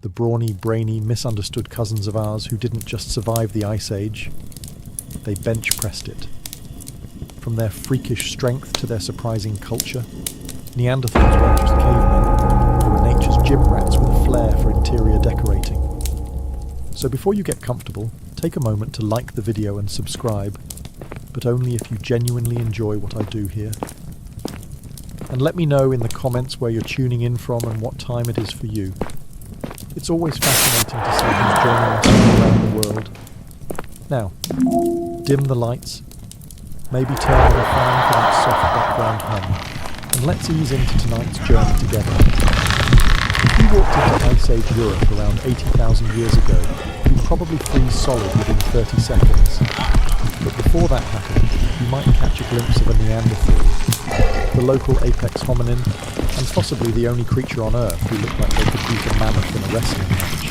the brawny, brainy, misunderstood cousins of ours who didn't just survive the Ice Age, they bench-pressed it. From their freakish strength to their surprising culture, Neanderthals weren't just cavemen, they were nature's gym rats with a flair for interior decorating. So before you get comfortable, take a moment to like the video and subscribe, but only if you genuinely enjoy what I do here. And let me know in the comments where you're tuning in from and what time it is for you. It's always fascinating to see who's joining us from around the world. Now, dim the lights, maybe turn on a fan for that soft background hum, and let's ease into tonight's journey together. If you walked into Ice Age Europe around 80,000 years ago, you'd probably freeze solid within 30 seconds. But before that happened, you might catch a glimpse of a Neanderthal, the local apex hominin, and possibly the only creature on Earth who looked like they could beat a mammoth in a wrestling match.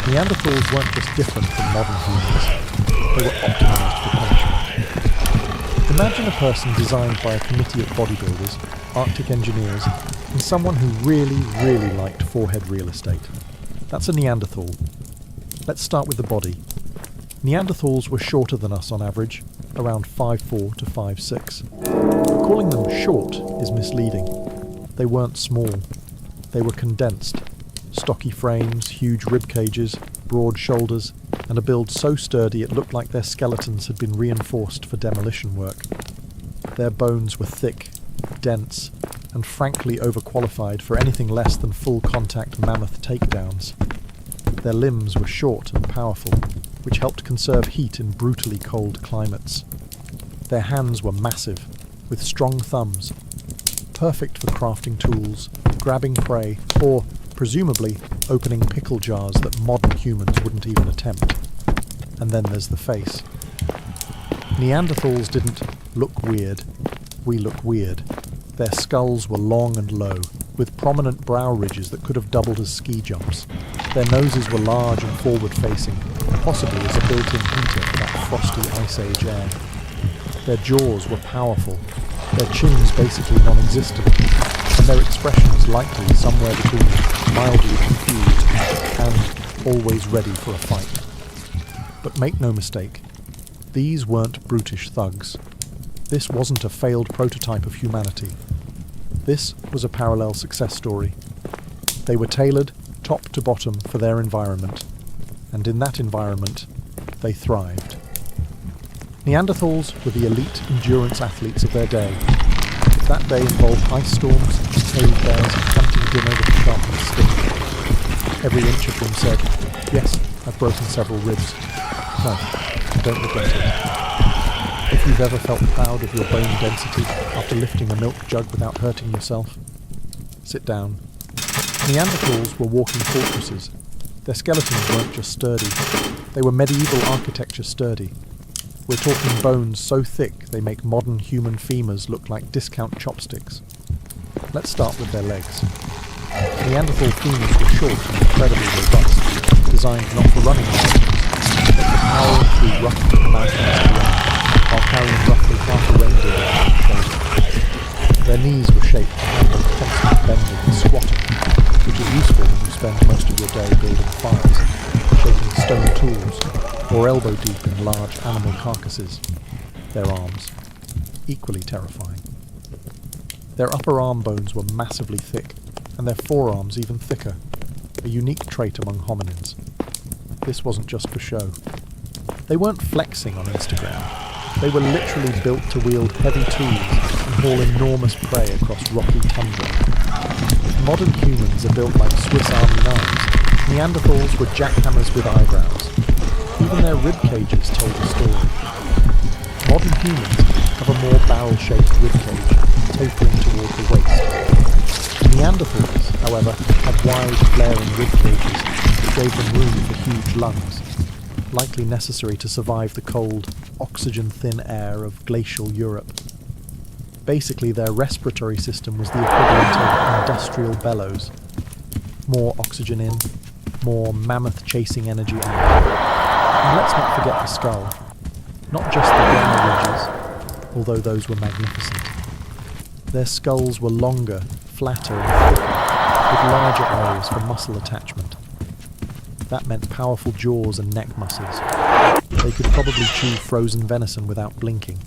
Neanderthals weren't just different from modern humans, they were optimized for punishment. Imagine a person designed by a committee of bodybuilders, Arctic engineers, and someone who really liked forehead real estate. That's a Neanderthal. Let's start with the body. Neanderthals were shorter than us on average, around 5'4" to 5'6". Calling them short is misleading. They weren't small. They were condensed. Stocky frames, huge rib cages, broad shoulders, and a build so sturdy it looked like their skeletons had been reinforced for demolition work. Their bones were thick, dense, and frankly overqualified for anything less than full-contact mammoth takedowns. Their limbs were short and powerful, which helped conserve heat in brutally cold climates. Their hands were massive, with strong thumbs, perfect for crafting tools, grabbing prey, or, presumably, opening pickle jars that modern humans wouldn't even attempt. And then there's the face. Neanderthals didn't look weird. We look weird. Their skulls were long and low, with prominent brow ridges that could have doubled as ski jumps. Their noses were large and forward-facing, possibly as a built-in heater for that frosty Ice Age air. Their jaws were powerful, their chins basically non-existent, and their expressions likely somewhere between mildly confused and always ready for a fight. But make no mistake, these weren't brutish thugs. This wasn't a failed prototype of humanity. This was a parallel success story. They were tailored, top to bottom, for their environment, and in that environment, they thrived. Neanderthals were the elite endurance athletes of their day. If that day involved ice storms, cave bears, and hunting dinner with a sharpened stick, every inch of them said, "Yes, I've broken several ribs. No, I don't regret it." If you've ever felt proud of your bone density after lifting a milk jug without hurting yourself, sit down. Neanderthals were walking fortresses. Their skeletons weren't just sturdy, they were medieval architecture sturdy. We're talking bones so thick they make modern human femurs look like discount chopsticks. Let's start with their legs. Neanderthal femurs were short and incredibly robust, designed not for running marathons, but for powering through rough mountainous terrain, while carrying roughly half a reindeer on each shoulder. Their knees were shaped to handle constant bending and squatting, which is useful when you spend most of your day building fires, shaping stone tools, or elbow deep in large animal carcasses. Their arms, equally terrifying. Their upper arm bones were massively thick, and their forearms even thicker, a unique trait among hominins. This wasn't just for show. They weren't flexing on Instagram. They were literally built to wield heavy tools and haul enormous prey across rocky tundra. If modern humans are built like Swiss Army knives, Neanderthals were jackhammers with eyebrows. Even their rib cages told a story. Modern humans have a more barrel-shaped rib cage, tapering toward the waist. Neanderthals, however, had wide, flaring rib cages that gave them room for huge lungs, likely necessary to survive the cold, oxygen-thin air of glacial Europe. Basically, their respiratory system was the equivalent of industrial bellows. More oxygen in, more mammoth-chasing energy out. And let's not forget the skull. Not just the brow ridges, although those were magnificent. Their skulls were longer, flatter and thicker, with larger areas for muscle attachment. That meant powerful jaws and neck muscles. They could probably chew frozen venison without blinking.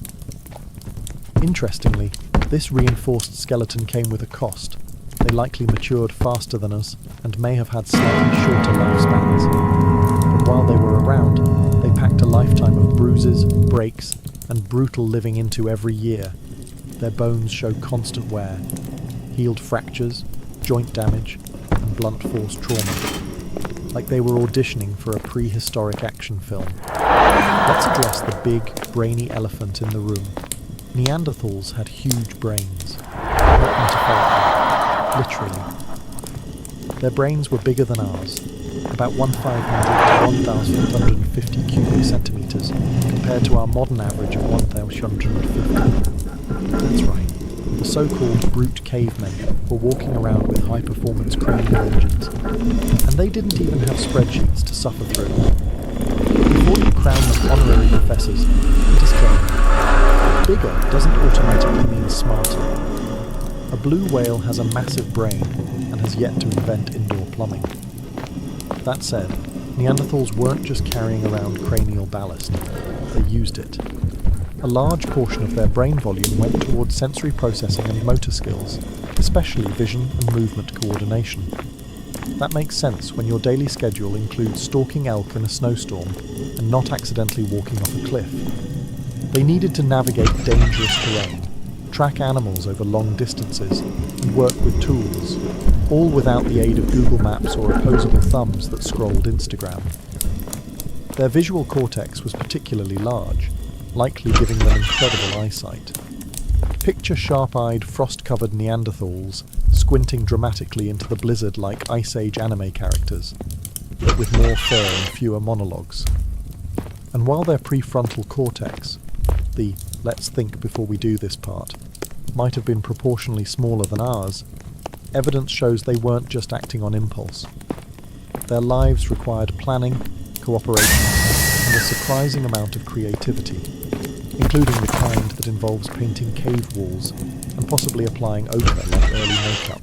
Interestingly, this reinforced skeleton came with a cost. They likely matured faster than us and may have had slightly shorter lifespans. But while they were around, they packed a lifetime of bruises, breaks, and brutal living into every year. Their bones show constant wear, healed fractures, joint damage, and blunt force trauma. Like they were auditioning for a prehistoric action film. Let's address the big, brainy elephant in the room. Neanderthals had huge brains, not metaphorically, literally. Their brains were bigger than ours, about 1,500 to 1,850 cubic centimetres, compared to our modern average of 1,150. That's right. The so-called brute cavemen were walking around with high-performance cranial engines, and they didn't even have spreadsheets to suffer through. Before you crown them honorary professors, a disclaimer. Bigger doesn't automatically mean smarter. A blue whale has a massive brain and has yet to invent indoor plumbing. That said, Neanderthals weren't just carrying around cranial ballast, they used it. A large portion of their brain volume went towards sensory processing and motor skills, especially vision and movement coordination. That makes sense when your daily schedule includes stalking elk in a snowstorm and not accidentally walking off a cliff. They needed to navigate dangerous terrain, track animals over long distances, and work with tools, all without the aid of Google Maps or opposable thumbs that scrolled Instagram. Their visual cortex was particularly large, likely giving them incredible eyesight. Picture sharp-eyed, frost-covered Neanderthals squinting dramatically into the blizzard like Ice Age anime characters, but with more fur and fewer monologues. And while their prefrontal cortex, the let's think before we do this part, might have been proportionally smaller than ours, evidence shows they weren't just acting on impulse. Their lives required planning, cooperation, and a surprising amount of creativity, including the kind that involves painting cave walls and possibly applying ochre like early makeup.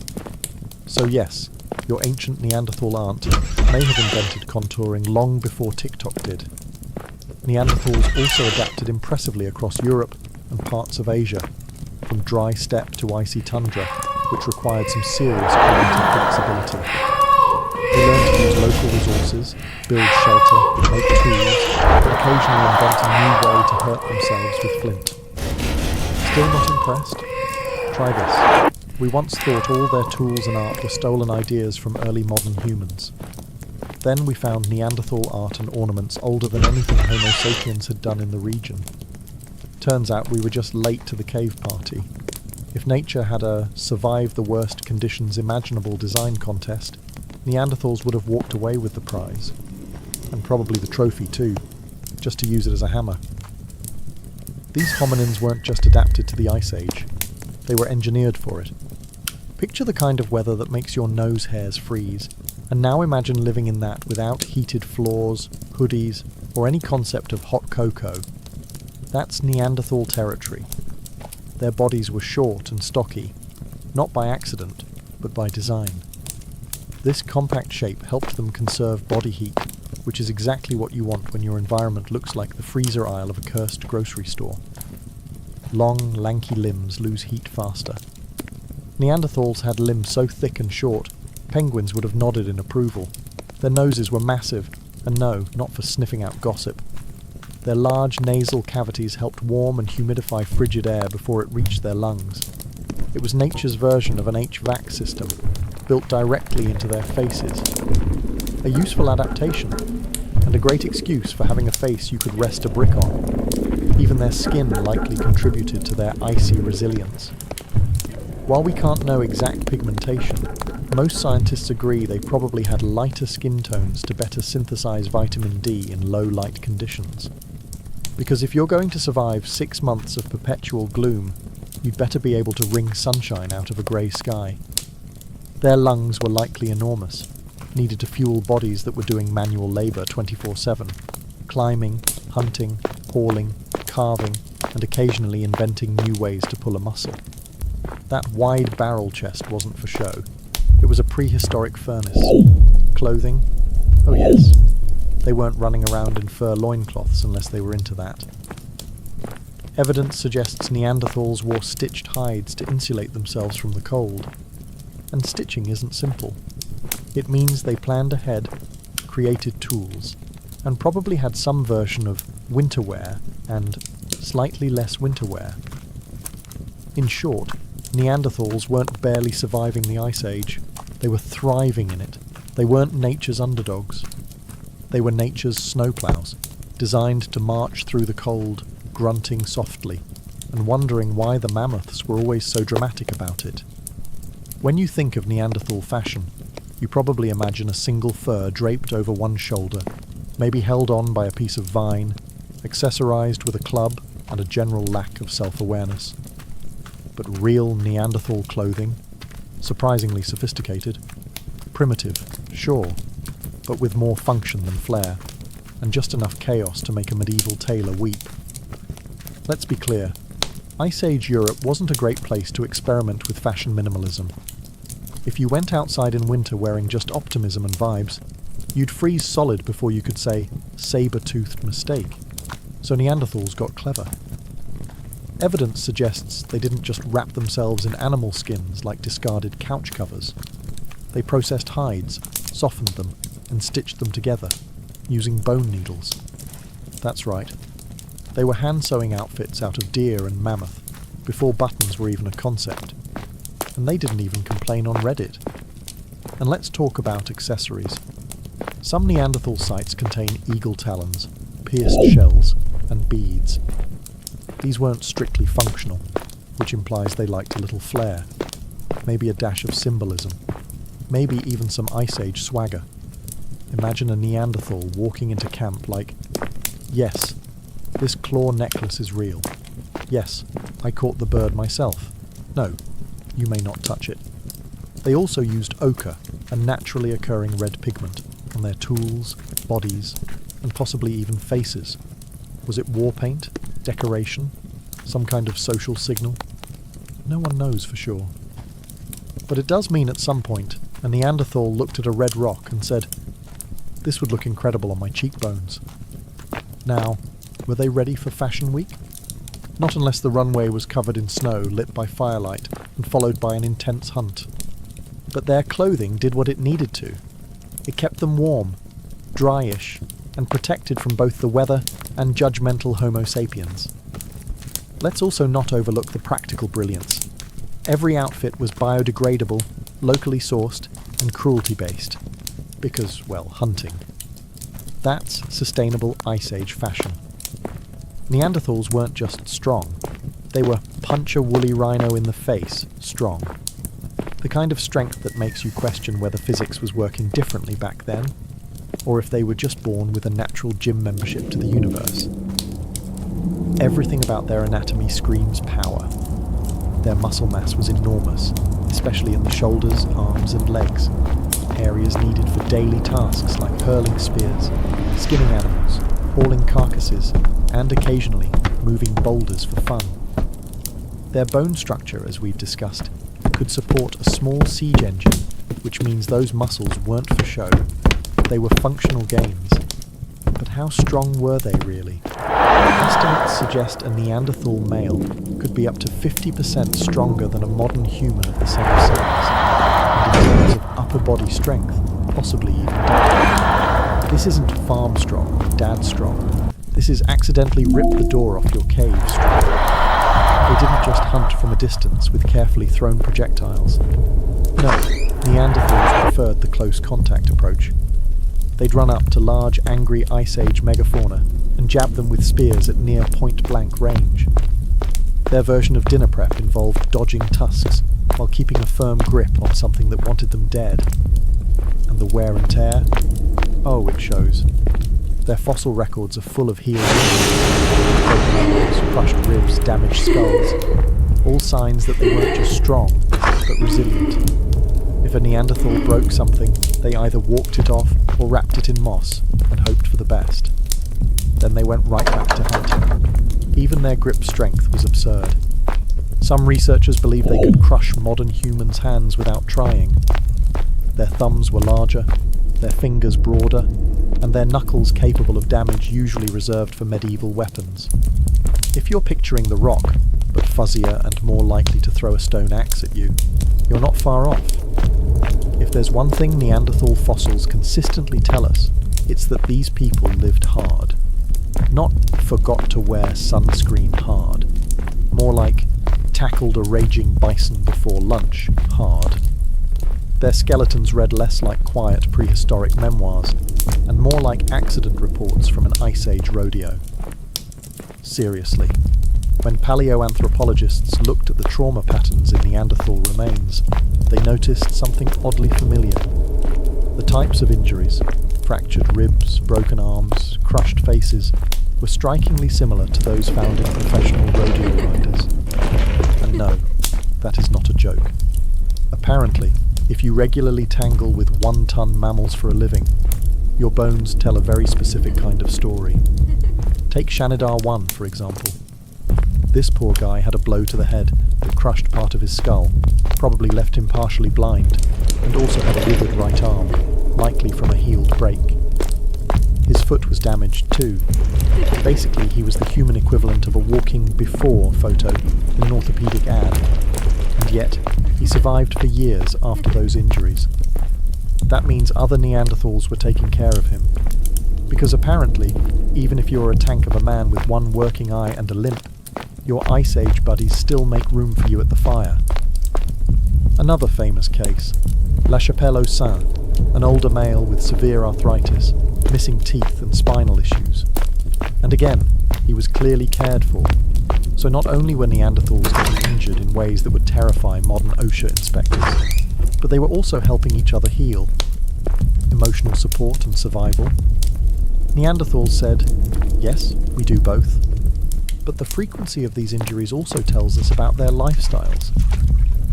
So yes, your ancient Neanderthal aunt may have invented contouring long before TikTok did. Neanderthals also adapted impressively across Europe and parts of Asia, from dry steppe to icy tundra, which required some serious cognitive flexibility. They learned to use local resources, build shelter, make tools, and occasionally invent a new way to hurt themselves with flint. Still not impressed? Try this. We once thought all their tools and art were stolen ideas from early modern humans. Then we found Neanderthal art and ornaments older than anything Homo sapiens had done in the region. Turns out we were just late to the cave party. If nature had a survive the worst conditions imaginable design contest, Neanderthals would have walked away with the prize. And probably the trophy too, just to use it as a hammer. These hominins weren't just adapted to the Ice Age, they were engineered for it. Picture the kind of weather that makes your nose hairs freeze, and now imagine living in that without heated floors, hoodies, or any concept of hot cocoa. That's Neanderthal territory. Their bodies were short and stocky, not by accident, but by design. This compact shape helped them conserve body heat, which is exactly what you want when your environment looks like the freezer aisle of a cursed grocery store. Long, lanky limbs lose heat faster. Neanderthals had limbs so thick and short, penguins would have nodded in approval. Their noses were massive, and no, not for sniffing out gossip. Their large nasal cavities helped warm and humidify frigid air before it reached their lungs. It was nature's version of an HVAC system, built directly into their faces. A useful adaptation, and a great excuse for having a face you could rest a brick on. Even their skin likely contributed to their icy resilience. While we can't know exact pigmentation, most scientists agree they probably had lighter skin tones to better synthesize vitamin D in low light conditions. Because if you're going to survive 6 months of perpetual gloom, you'd better be able to wring sunshine out of a grey sky. Their lungs were likely enormous, needed to fuel bodies that were doing manual labour 24/7, climbing, hunting, hauling, carving, and occasionally inventing new ways to pull a muscle. That wide barrel chest wasn't for show. It was a prehistoric furnace. Clothing? Oh yes. They weren't running around in fur loincloths unless they were into that. Evidence suggests Neanderthals wore stitched hides to insulate themselves from the cold. And stitching isn't simple. It means they planned ahead, created tools, and probably had some version of winter wear and slightly less winter wear. In short, Neanderthals weren't barely surviving the Ice Age, they were thriving in it. They weren't nature's underdogs. They were nature's snowplows, designed to march through the cold, grunting softly, and wondering why the mammoths were always so dramatic about it. When you think of Neanderthal fashion, you probably imagine a single fur draped over one shoulder, maybe held on by a piece of vine, accessorized with a club and a general lack of self-awareness. But real Neanderthal clothing, surprisingly sophisticated, primitive, sure, but with more function than flair, and just enough chaos to make a medieval tailor weep. Let's be clear, Ice Age Europe wasn't a great place to experiment with fashion minimalism. If you went outside in winter wearing just optimism and vibes, you'd freeze solid before you could say, saber-toothed mistake. So Neanderthals got clever. Evidence suggests they didn't just wrap themselves in animal skins like discarded couch covers. They processed hides, softened them, and stitched them together, using bone needles. That's right. They were hand-sewing outfits out of deer and mammoth, before buttons were even a concept. And they didn't even complain on Reddit. And let's talk about accessories. Some Neanderthal sites contain eagle talons, pierced shells, and beads. These weren't strictly functional, which implies they liked a little flair, maybe a dash of symbolism, maybe even some Ice Age swagger. Imagine a Neanderthal walking into camp like, yes, this claw necklace is real. Yes, I caught the bird myself. No, you may not touch it. They also used ochre, a naturally occurring red pigment, on their tools, bodies, and possibly even faces. Was it war paint? Decoration? Some kind of social signal? No one knows for sure. But it does mean at some point, a Neanderthal looked at a red rock and said, "This would look incredible on my cheekbones." Now, were they ready for Fashion Week? Not unless the runway was covered in snow lit by firelight and followed by an intense hunt. But their clothing did what it needed to. It kept them warm, dryish, and protected from both the weather and judgmental Homo sapiens. Let's also not overlook the practical brilliance. Every outfit was biodegradable, locally sourced, and cruelty-based. Because, well, hunting. That's sustainable Ice Age fashion. Neanderthals weren't just strong. They were punch a woolly rhino in the face strong. The kind of strength that makes you question whether physics was working differently back then, or if they were just born with a natural gym membership to the universe. Everything about their anatomy screams power. Their muscle mass was enormous, especially in the shoulders, arms and legs, areas needed for daily tasks like hurling spears, skinning animals, hauling carcasses, and occasionally moving boulders for fun. Their bone structure, as we've discussed, could support a small siege engine, which means those muscles weren't for show. They were functional gains. But how strong were they really? Estimates suggest a Neanderthal male could be up to 50% stronger than a modern human of the same size, and in terms of upper body strength, possibly even double. This isn't farm strong or dad strong. This is accidentally rip the door off your cave strong. They didn't just hunt from a distance with carefully thrown projectiles. No, Neanderthals preferred the close contact approach. They'd run up to large, angry Ice Age megafauna and jab them with spears at near point-blank range. Their version of dinner prep involved dodging tusks while keeping a firm grip on something that wanted them dead. And the wear and tear? Oh, it shows. Their fossil records are full of healed wounds, broken ankles, crushed ribs, damaged skulls. All signs that they weren't just strong, but resilient. If a Neanderthal broke something, they either walked it off or wrapped it in moss and hoped for the best. Then they went right back to hunting. Even their grip strength was absurd. Some researchers believe they could crush modern humans' hands without trying. Their thumbs were larger, their fingers broader, and their knuckles capable of damage usually reserved for medieval weapons. If you're picturing the Rock, but fuzzier and more likely to throw a stone axe at you, you're not far off. If there's one thing Neanderthal fossils consistently tell us, it's that these people lived hard. Not forgot to wear sunscreen hard. More like tackled a raging bison before lunch hard. Their skeletons read less like quiet prehistoric memoirs, and more like accident reports from an Ice Age rodeo. Seriously, when paleoanthropologists looked at the trauma patterns in Neanderthal remains, they noticed something oddly familiar. The types of injuries, fractured ribs, broken arms, crushed faces, were strikingly similar to those found in professional rodeo riders. And no, that is not a joke. Apparently, if you regularly tangle with one-ton mammals for a living, your bones tell a very specific kind of story. Take Shanidar 1, for example. This poor guy had a blow to the head that crushed part of his skull, probably left him partially blind, and also had a withered right arm, likely from a healed break. His foot was damaged too. Basically, he was the human equivalent of a walking before photo in an orthopedic ad, and yet he survived for years after those injuries. That means other Neanderthals were taking care of him, because apparently, even if you're a tank of a man with one working eye and a limp, your Ice Age buddies still make room for you at the fire. Another famous case, La Chapelle-aux-Saints, an older male with severe arthritis, missing teeth and spinal issues. And again, he was clearly cared for. So not only were Neanderthals getting injured in ways that would terrify modern OSHA inspectors, but they were also helping each other heal. Emotional support and survival. Neanderthals said, yes, we do both. But the frequency of these injuries also tells us about their lifestyles.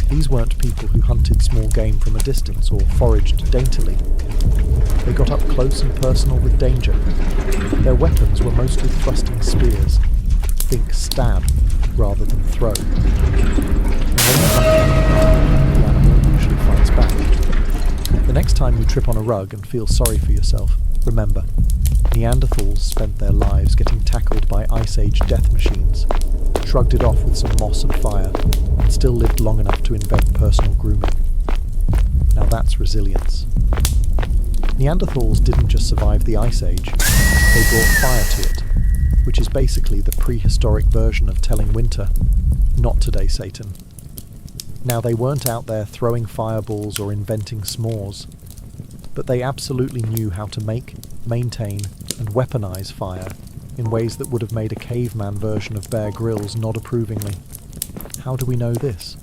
These weren't people who hunted small game from a distance or foraged daintily. They got up close and personal with danger. Their weapons were mostly thrusting spears. Think stab rather than throw. And when you hunt, the animal usually fights back. The next time you trip on a rug and feel sorry for yourself, remember, Neanderthals spent their lives getting tackled by Ice Age death machines, shrugged it off with some moss and fire, and still lived long enough to invent personal grooming. Now that's resilience. Neanderthals didn't just survive the Ice Age, they brought fire to it, which is basically the prehistoric version of telling winter, not today, Satan. Now they weren't out there throwing fireballs or inventing s'mores, but they absolutely knew how to make, maintain, and weaponize fire in ways that would have made a caveman version of Bear Grylls nod approvingly. How do we know this?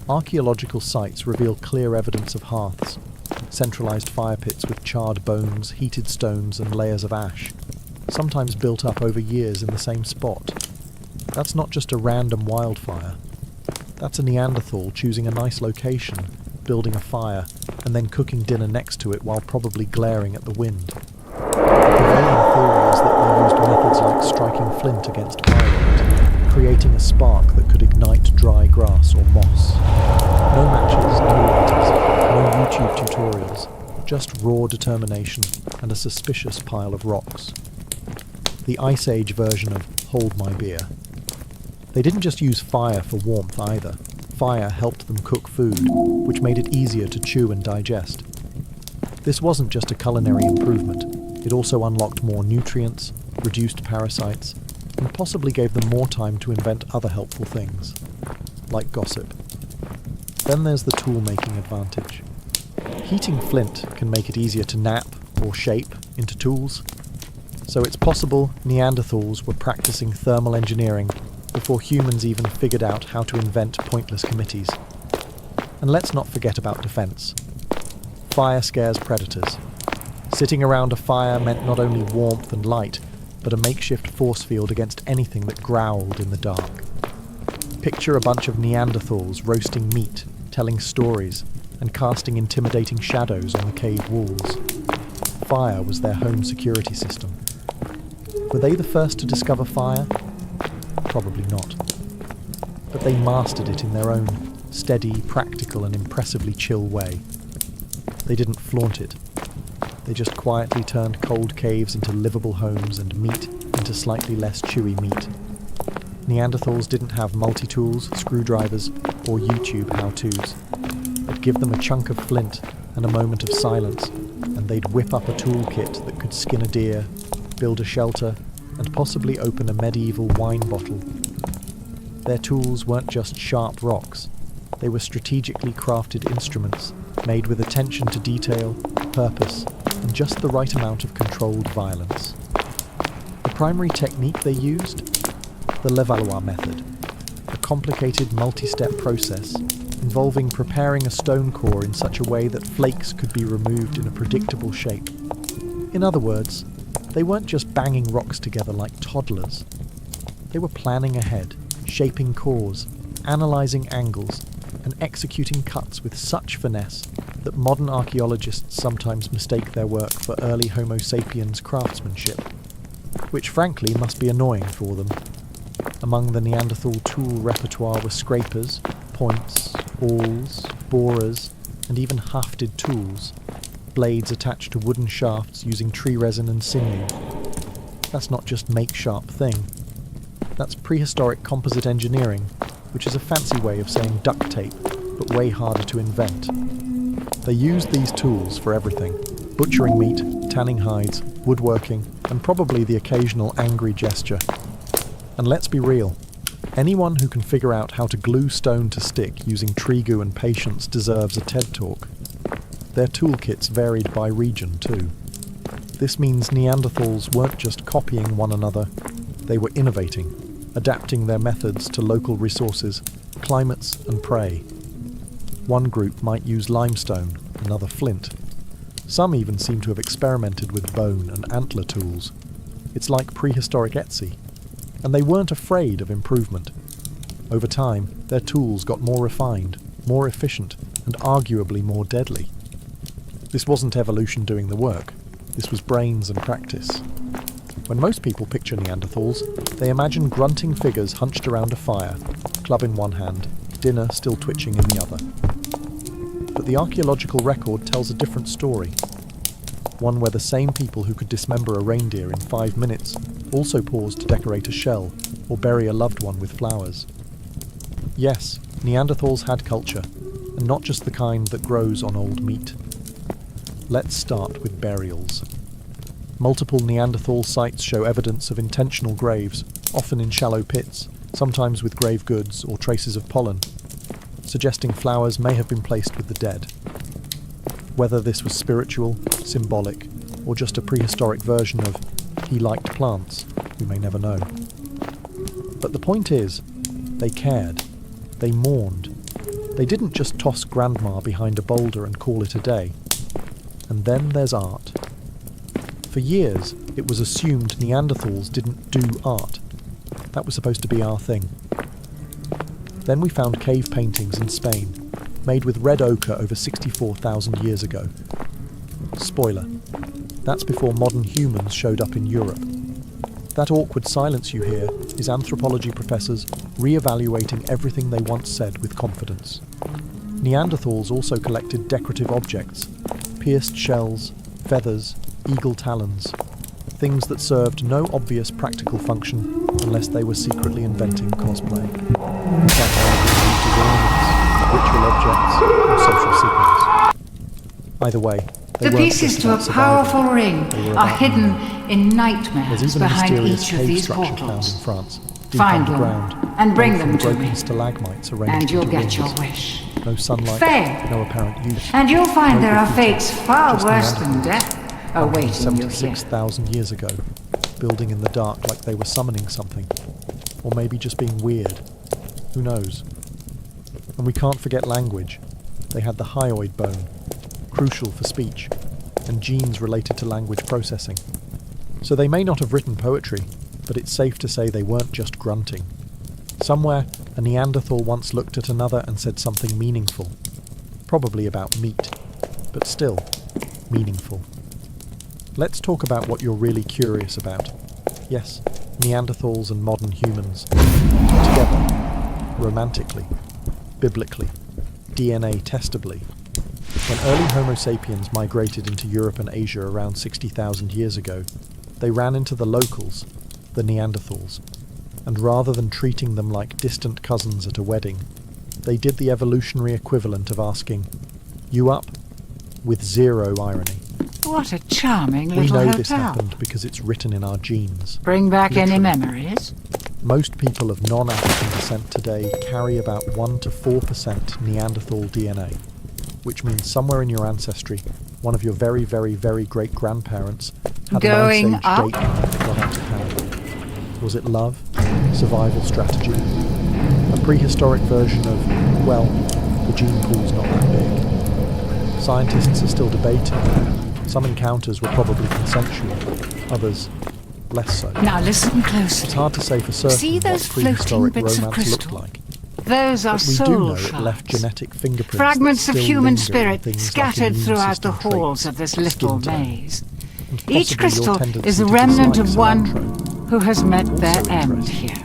Archaeological sites reveal clear evidence of hearths, centralized fire pits with charred bones, heated stones, and layers of ash, sometimes built up over years in the same spot. That's not just a random wildfire. That's a Neanderthal choosing a nice location, building a fire, and then cooking dinner next to it while probably glaring at the wind. The prevailing theory is that they used methods like striking flint against firelight, creating a spark that could ignite dry grass or moss. No matches, no lighters, no YouTube tutorials, just raw determination and a suspicious pile of rocks. The Ice Age version of hold my beer. They didn't just use fire for warmth either. Fire helped them cook food, which made it easier to chew and digest. This wasn't just a culinary improvement, it also unlocked more nutrients, reduced parasites, and possibly gave them more time to invent other helpful things, like gossip. Then there's the tool-making advantage. Heating flint can make it easier to nap or shape into tools, so it's possible Neanderthals were practicing thermal engineering before humans even figured out how to invent pointless committees. And let's not forget about defense. Fire scares predators. Sitting around a fire meant not only warmth and light, but a makeshift force field against anything that growled in the dark. Picture a bunch of Neanderthals roasting meat, telling stories, and casting intimidating shadows on the cave walls. Fire was their home security system. Were they the first to discover fire? Probably not. But they mastered it in their own steady, practical, and impressively chill way. They didn't flaunt it. They just quietly turned cold caves into livable homes and meat into slightly less chewy meat. Neanderthals didn't have multi-tools, screwdrivers, or YouTube how-tos. But give them a chunk of flint and a moment of silence, and they'd whip up a toolkit that could skin a deer, build a shelter, and possibly open a medieval wine bottle. Their tools weren't just sharp rocks. They were strategically crafted instruments, made with attention to detail, purpose, and just the right amount of controlled violence. The primary technique they used? The Levallois method, a complicated multi-step process involving preparing a stone core in such a way that flakes could be removed in a predictable shape. In other words, they weren't just banging rocks together like toddlers. They were planning ahead, shaping cores, analysing angles, and executing cuts with such finesse that modern archaeologists sometimes mistake their work for early Homo sapiens craftsmanship, which frankly must be annoying for them. Among the Neanderthal tool repertoire were scrapers, points, awls, borers, and even hafted tools, blades attached to wooden shafts using tree resin and sinew. That's not just make-sharp thing. That's prehistoric composite engineering, which is a fancy way of saying duct tape, but way harder to invent. They used these tools for everything: butchering meat, tanning hides, woodworking, and probably the occasional angry gesture. And let's be real, anyone who can figure out how to glue stone to stick using tree goo and patience deserves a TED Talk. Their toolkits varied by region too. This means Neanderthals weren't just copying one another, they were innovating, adapting their methods to local resources, climates and prey. One group might use limestone, another flint. Some even seem to have experimented with bone and antler tools. It's like prehistoric Etsy. And they weren't afraid of improvement. Over time, their tools got more refined, more efficient, and arguably more deadly. This wasn't evolution doing the work. This was brains and practice. When most people picture Neanderthals, they imagine grunting figures hunched around a fire, club in one hand, dinner still twitching in the other. But the archaeological record tells a different story. One where the same people who could dismember a reindeer in 5 minutes also paused to decorate a shell or bury a loved one with flowers. Yes, Neanderthals had culture, and not just the kind that grows on old meat. Let's start with burials. Multiple Neanderthal sites show evidence of intentional graves, often in shallow pits, sometimes with grave goods or traces of pollen, suggesting flowers may have been placed with the dead. Whether this was spiritual, symbolic, or just a prehistoric version of "he liked plants," we may never know. But the point is, they cared. They mourned. They didn't just toss grandma behind a boulder and call it a day. And then there's art. For years, it was assumed Neanderthals didn't do art. That was supposed to be our thing. Then we found cave paintings in Spain, made with red ochre over 64,000 years ago. Spoiler, that's before modern humans showed up in Europe. That awkward silence you hear is anthropology professors re-evaluating everything they once said with confidence. Neanderthals also collected decorative objects, pierced shells, feathers, eagle talons, things that served no obvious practical function unless they were secretly inventing cosplay. That may have been used as ornaments, ritual objects, or social signals. Either way, the pieces to a powerful ring are hidden in nightmares There's even a behind mysterious each of cave these structure found portals. in France, deep Find them underground, and bring made them from to broken me, stalagmites arranged and you'll into get rings. your wish. No sunlight, Fail. no apparent use. And you'll find No there are graffiti, fates far just worse than Neanderthals. death awaiting you here. 76,000 years ago, building in the dark like they were summoning something. Or maybe just being weird. Who knows? And we can't forget language. They had the hyoid bone, crucial for speech, and genes related to language processing. So they may not have written poetry, but it's safe to say they weren't just grunting. Somewhere, a Neanderthal once looked at another and said something meaningful. Probably about meat, but still, meaningful. Let's talk about what you're really curious about. Yes, Neanderthals and modern humans. Together. Romantically. Biblically. DNA testably. When early Homo sapiens migrated into Europe and Asia around 60,000 years ago, they ran into the locals, the Neanderthals, and rather than treating them like distant cousins at a wedding, they did the evolutionary equivalent of asking, "You up?" with zero irony. What a charming little We know hotel. this happened because it's written in our genes. Bring back any Literally. memories? Most people of non-African descent today carry about 1 to 4% Neanderthal DNA, which means somewhere in your ancestry, one of your very, very, very great-grandparents had Going an Ice Age up? date night that got out of hand. Was it love? Survival strategy? A prehistoric version of, well, the gene pool's not that big? Scientists are still debating. Some encounters were probably consensual, others less so. Now listen It's closely. hard to say for certain See what those floating prehistoric bits of romance crystal? looked like. Those are But we do soul know it left shards. genetic fingerprints Fragments that of still human linger in spirit things like scattered immune throughout the system halls traits, of this skin little tone, maze. and possibly Each your crystal tendency is a to remnant dislike of one cilantro. who has met their Also end interesting. here.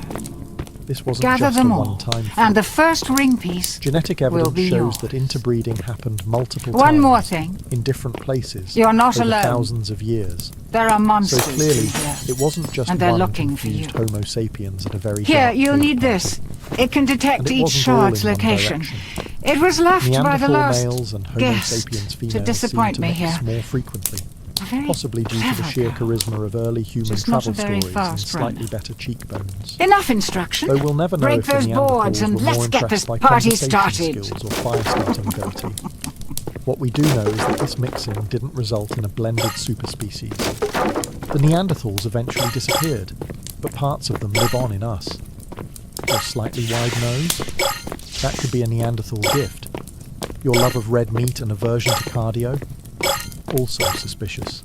This wasn't Gather just them a all, one-time and thing. the first ring piece Genetic will evidence be shows yours. that interbreeding happened multiple One times more thing. in different places You're not over alone. thousands of years. There are So monsters clearly, here. it wasn't just And they're one looking for confused you. Homo sapiens at a very Here, dark you'll cave need party. this. It can detect And it each wasn't all shard's in one location. direction. It was left by the Neanderthal last males and Homo guest sapiens to females disappoint seem me to mix here. more frequently, Very possibly due to the clever sheer girl. charisma of early human Just not a travel very stories and fast slightly runner. better cheekbones. Enough instruction. Though we'll never know Break if the those boards Neanderthals and were let's more get impressed this by party conversation started. skills or fire-starting ability. What we do know is that this mixing didn't result in a blended superspecies. The Neanderthals eventually disappeared, but parts of them live on in us. Your slightly wide nose? That could be a Neanderthal gift. Your love of red meat and aversion to cardio? Also suspicious.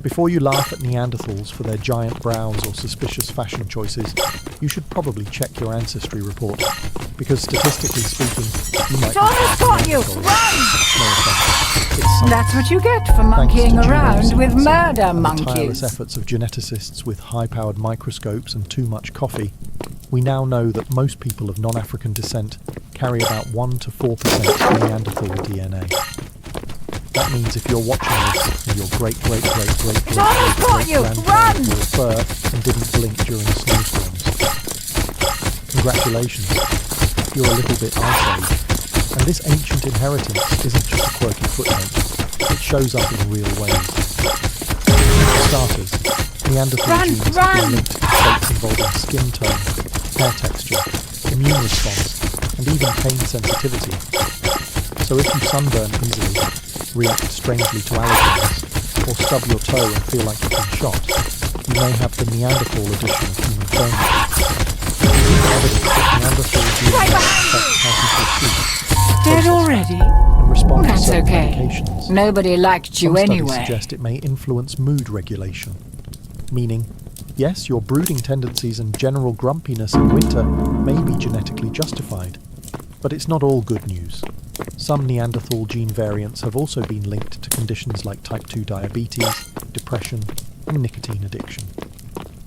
Before you laugh at Neanderthals for their giant brows or suspicious fashion choices, you should probably check your ancestry report, because statistically speaking, you might be Thomas got you! Neanderthals. Run! No offense. It's something. That's what you get for Thanks monkeying to around genome with sequencing murder and the tireless monkeys. efforts of geneticists with high-powered microscopes and too much coffee, we now know that most people of non-African descent carry about 1 to 4% Neanderthal DNA. That means if you're watching this and your Thomas got you! Run! great-great-great-great-grandparents wore fur and didn't blink during snowstorms. Congratulations, you're a little bit Ice Age. And this ancient inheritance isn't just a quirky footnote, it shows up in real ways. For starters, Neanderthal Run, genes have run! been linked to traits involving skin tone, hair texture, immune response, and even pain sensitivity. So if you sunburn easily, react strangely to allergens, or stub your toe and feel like you've been shot, you may have the Neanderthal edition of human chromosomes. Evidence that Neanderthal DNA Right affects how people sleep, Dead process already? and respond to That's certain okay. medications. Nobody liked you Some studies anyway. suggest it may influence mood regulation, meaning, yes, your brooding tendencies and general grumpiness in winter may be genetically justified, but it's not all good news. Some Neanderthal gene variants have also been linked to conditions like type 2 diabetes, depression, and nicotine addiction.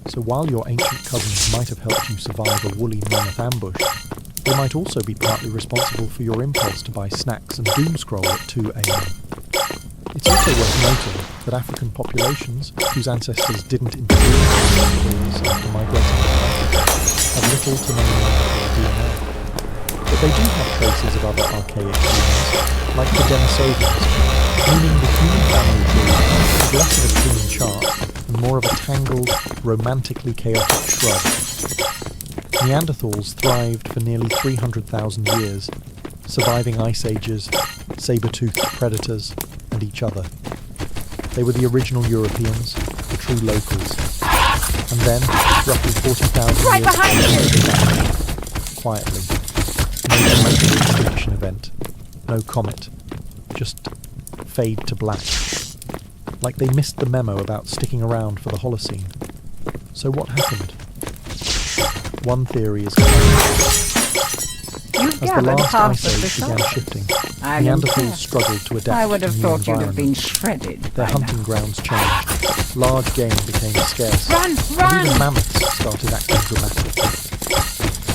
So while your ancient cousins might have helped you survive a woolly mammoth ambush, they might also be partly responsible for your impulse to buy snacks and doom scroll at 2 a.m. It's also worth noting that African populations, whose ancestors didn't interbreed with Neanderthals after migrating to Africa, have little to no Neanderthal DNA. But they do have traces of other archaic genes, like the Denisovans, meaning the human family tree is less of a clean chart and more of a tangled, romantically chaotic shrub. Neanderthals thrived for nearly 300,000 years, surviving ice ages, saber-toothed predators, and each other. They were the original Europeans, the true locals. And then, roughly 40,000 Right years behind later, quietly. No dramatic extinction event, no comet, just fade to black. Like they missed the memo about sticking around for the Holocene. So what happened? One theory is You've as the gathered last half ice of the age began soil. shifting, I don't Neanderthals care. struggled to adapt I would have to new thought you'd have been environment. shredded Their by hunting now. grounds changed. Large game became scarce. Run, And even run! mammoths started acting dramatic.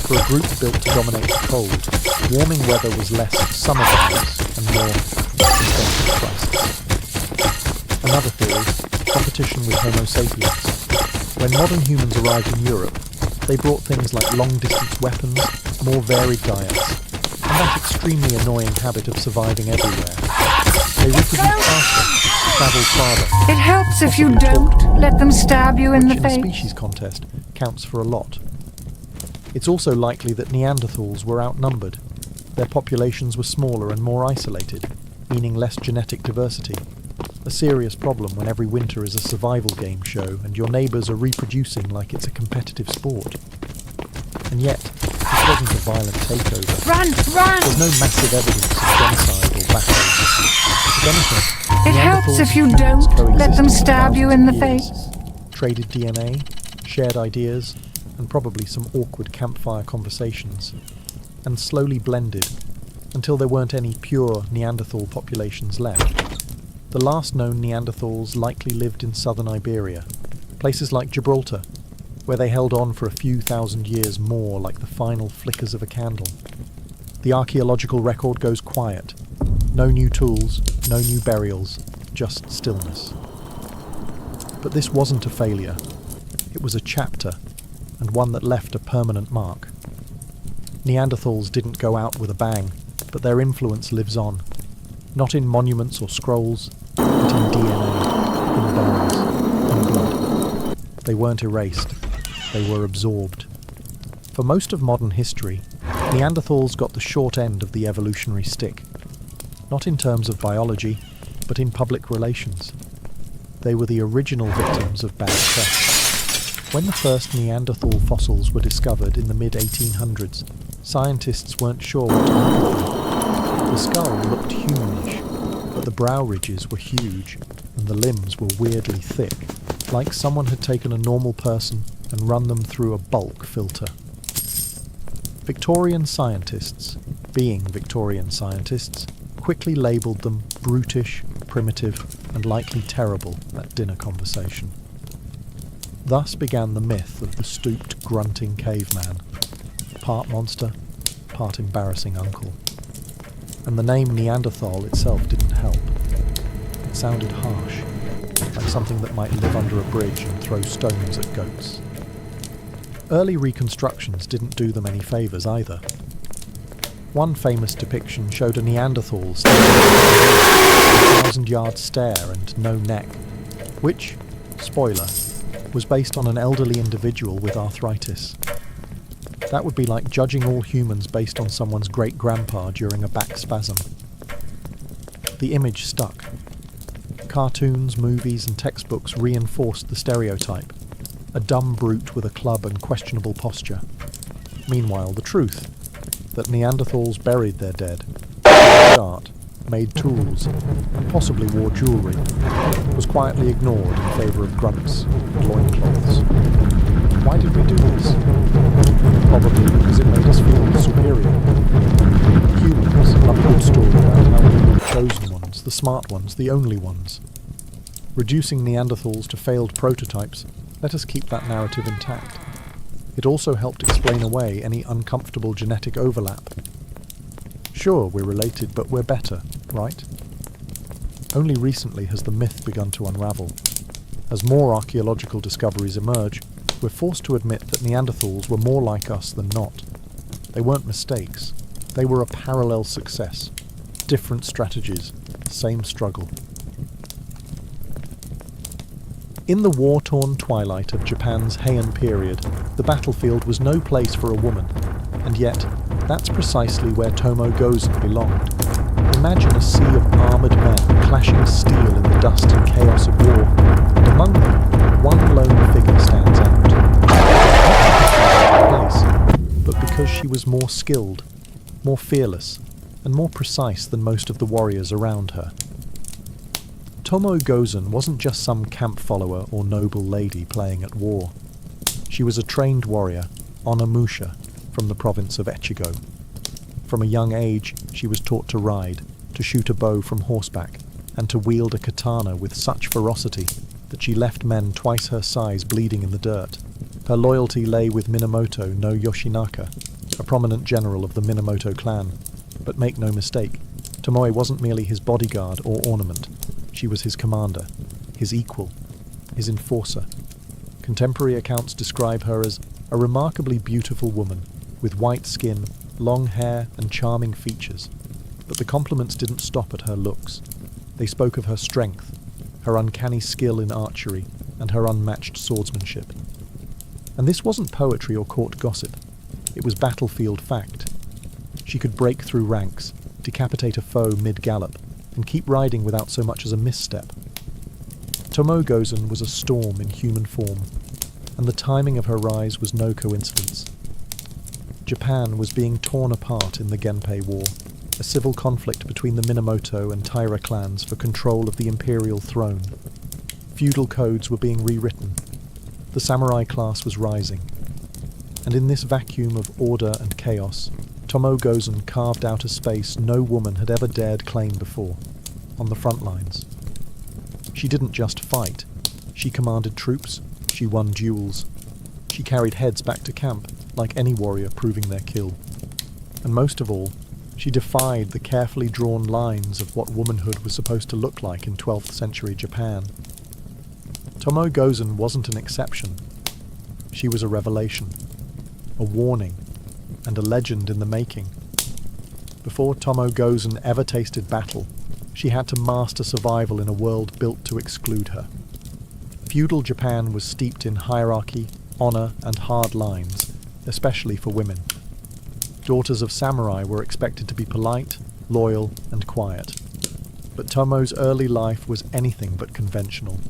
For a group built to dominate the cold, warming weather was less summer vibes and more existential crisis. Another theory, competition with Homo sapiens. When modern humans arrived in Europe, they brought things like long-distance weapons, more varied diets, and that extremely annoying habit of surviving everywhere. They reproduce faster, travel farther. It helps if you don't let them stab you in the Which in a face. species contest counts for a lot. It's also likely that Neanderthals were outnumbered. Their populations were smaller and more isolated, meaning less genetic diversity. A serious problem when every winter is a survival game show and your neighbours are reproducing like it's a competitive sport. And yet, this wasn't a violent takeover. Run! Run! There's no massive evidence of genocide or battles. If anything, It helps Neanderthals if you and humans don't let them coexisted for stab you in the thousands of face. years. Traded DNA, shared ideas, and probably some awkward campfire conversations, and slowly blended until there weren't any pure Neanderthal populations left. The last known Neanderthals likely lived in southern Iberia, places like Gibraltar, where they held on for a few thousand years more like the final flickers of a candle. The archaeological record goes quiet. No new tools, no new burials, just stillness. But this wasn't a failure. It was a chapter, and one that left a permanent mark. Neanderthals didn't go out with a bang, but their influence lives on. Not in monuments or scrolls, but in DNA, in bones, in blood. They weren't erased, they were absorbed. For most of modern history, Neanderthals got the short end of the evolutionary stick. Not in terms of biology, but in public relations. They were the original victims of bad press. When the first Neanderthal fossils were discovered in the mid-1800s, scientists weren't sure what to make of them. The skull looked humanish, but the brow ridges were huge, and the limbs were weirdly thick, like someone had taken a normal person and run them through a bulk filter. Victorian scientists, being Victorian scientists, quickly labelled them brutish, primitive, and likely terrible at dinner conversation. Thus began the myth of the stooped, grunting caveman, part monster, part embarrassing uncle. And the name Neanderthal itself didn't help. It sounded harsh, like something that might live under a bridge and throw stones at goats. Early reconstructions didn't do them any favours either. One famous depiction showed a Neanderthal standing with a 1,000-yard stare and no neck, which, spoiler, was based on an elderly individual with arthritis. That would be like judging all humans based on someone's great-grandpa during a back spasm. The image stuck. Cartoons, movies, and textbooks reinforced the stereotype. A dumb brute with a club and questionable posture. Meanwhile, the truth, that Neanderthals buried their dead, art, made tools, and possibly wore jewellery, was quietly ignored in favour of grunts and loincloths. Why did we do this? Probably because it made us feel superior. Humans love a good story about how we were the chosen ones, the smart ones, the only ones. Reducing Neanderthals to failed prototypes let us keep that narrative intact. It also helped explain away any uncomfortable genetic overlap. Sure, we're related, but we're better, right? Only recently has the myth begun to unravel. As more archaeological discoveries emerge, we're forced to admit that Neanderthals were more like us than not. They weren't mistakes. They were a parallel success. Different strategies, same struggle. In the war-torn twilight of Japan's Heian period, the battlefield was no place for a woman, and yet, that's precisely where Tomo Gozen belonged. Imagine a sea of armoured men clashing steel in the dust and chaos of war, and among them, one lone figure stands out. Not because she had a place, but because she was more skilled, more fearless, and more precise than most of the warriors around her. Tomo Gozen wasn't just some camp follower or noble lady playing at war. She was a trained warrior, Onamusha, from the province of Echigo. From a young age, she was taught to ride, to shoot a bow from horseback, and to wield a katana with such ferocity that she left men twice her size bleeding in the dirt. Her loyalty lay with Minamoto no Yoshinaka, a prominent general of the Minamoto clan. But make no mistake, Tomoe wasn't merely his bodyguard or ornament. She was his commander, his equal, his enforcer. Contemporary accounts describe her as a remarkably beautiful woman, with white skin, long hair, and charming features. But the compliments didn't stop at her looks. They spoke of her strength, her uncanny skill in archery, and her unmatched swordsmanship. And this wasn't poetry or court gossip. It was battlefield fact. She could break through ranks, decapitate a foe mid-gallop, and keep riding without so much as a misstep. Tomoe Gozen was a storm in human form, and the timing of her rise was no coincidence. Japan was being torn apart in the Genpei War, a civil conflict between the Minamoto and Taira clans for control of the imperial throne. Feudal codes were being rewritten. The samurai class was rising. And in this vacuum of order and chaos, Tomoe Gozen carved out a space no woman had ever dared claim before, on the front lines. She didn't just fight. She commanded troops. She won duels. She carried heads back to camp, like any warrior proving their kill. And most of all, she defied the carefully drawn lines of what womanhood was supposed to look like in 12th century Japan. Tomoe Gozen wasn't an exception. She was a revelation, a warning, and a legend in the making. Before Tomoe Gozen ever tasted battle, she had to master survival in a world built to exclude her. Feudal Japan was steeped in hierarchy, honor, and hard lines, especially for women. Daughters of samurai were expected to be polite, loyal, and quiet. But Tomoe's early life was anything but conventional.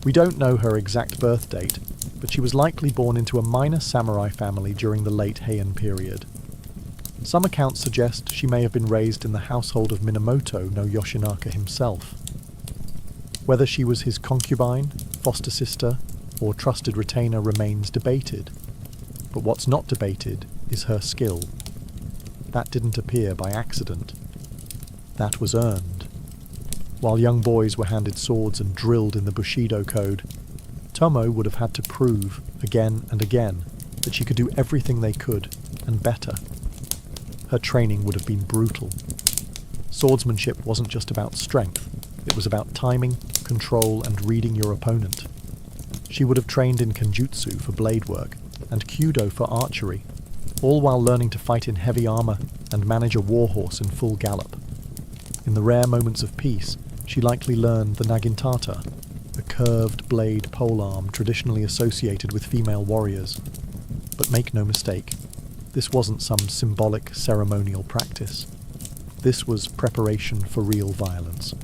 We don't know her exact birth date, but she was likely born into a minor samurai family during the late Heian period. Some accounts suggest she may have been raised in the household of Minamoto no Yoshinaka himself. Whether she was his concubine, foster sister, or trusted retainer remains debated. But what's not debated is her skill. That didn't appear by accident. That was earned. While young boys were handed swords and drilled in the Bushido code, Tomoe would have had to prove, again and again, that she could do everything they could, and better. Her training would have been brutal. Swordsmanship wasn't just about strength, it was about timing, control, and reading your opponent. She would have trained in kenjutsu for blade work, and kyudo for archery, all while learning to fight in heavy armor and manage a warhorse in full gallop. In the rare moments of peace, she likely learned the nagintata, a curved blade polearm traditionally associated with female warriors. But make no mistake, this wasn't some symbolic ceremonial practice. This was preparation for real violence.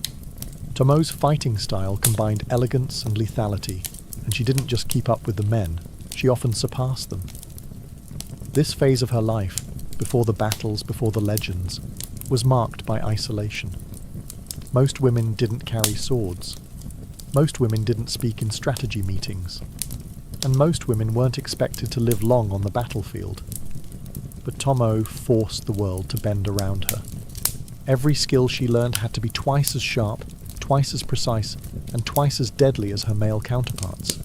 Tomoe's fighting style combined elegance and lethality, and she didn't just keep up with the men, she often surpassed them. This phase of her life, before the battles, before the legends, was marked by isolation. Most women didn't carry swords. Most women didn't speak in strategy meetings. And most women weren't expected to live long on the battlefield. But Tomoe forced the world to bend around her. Every skill she learned had to be twice as sharp, twice as precise, and twice as deadly as her male counterparts.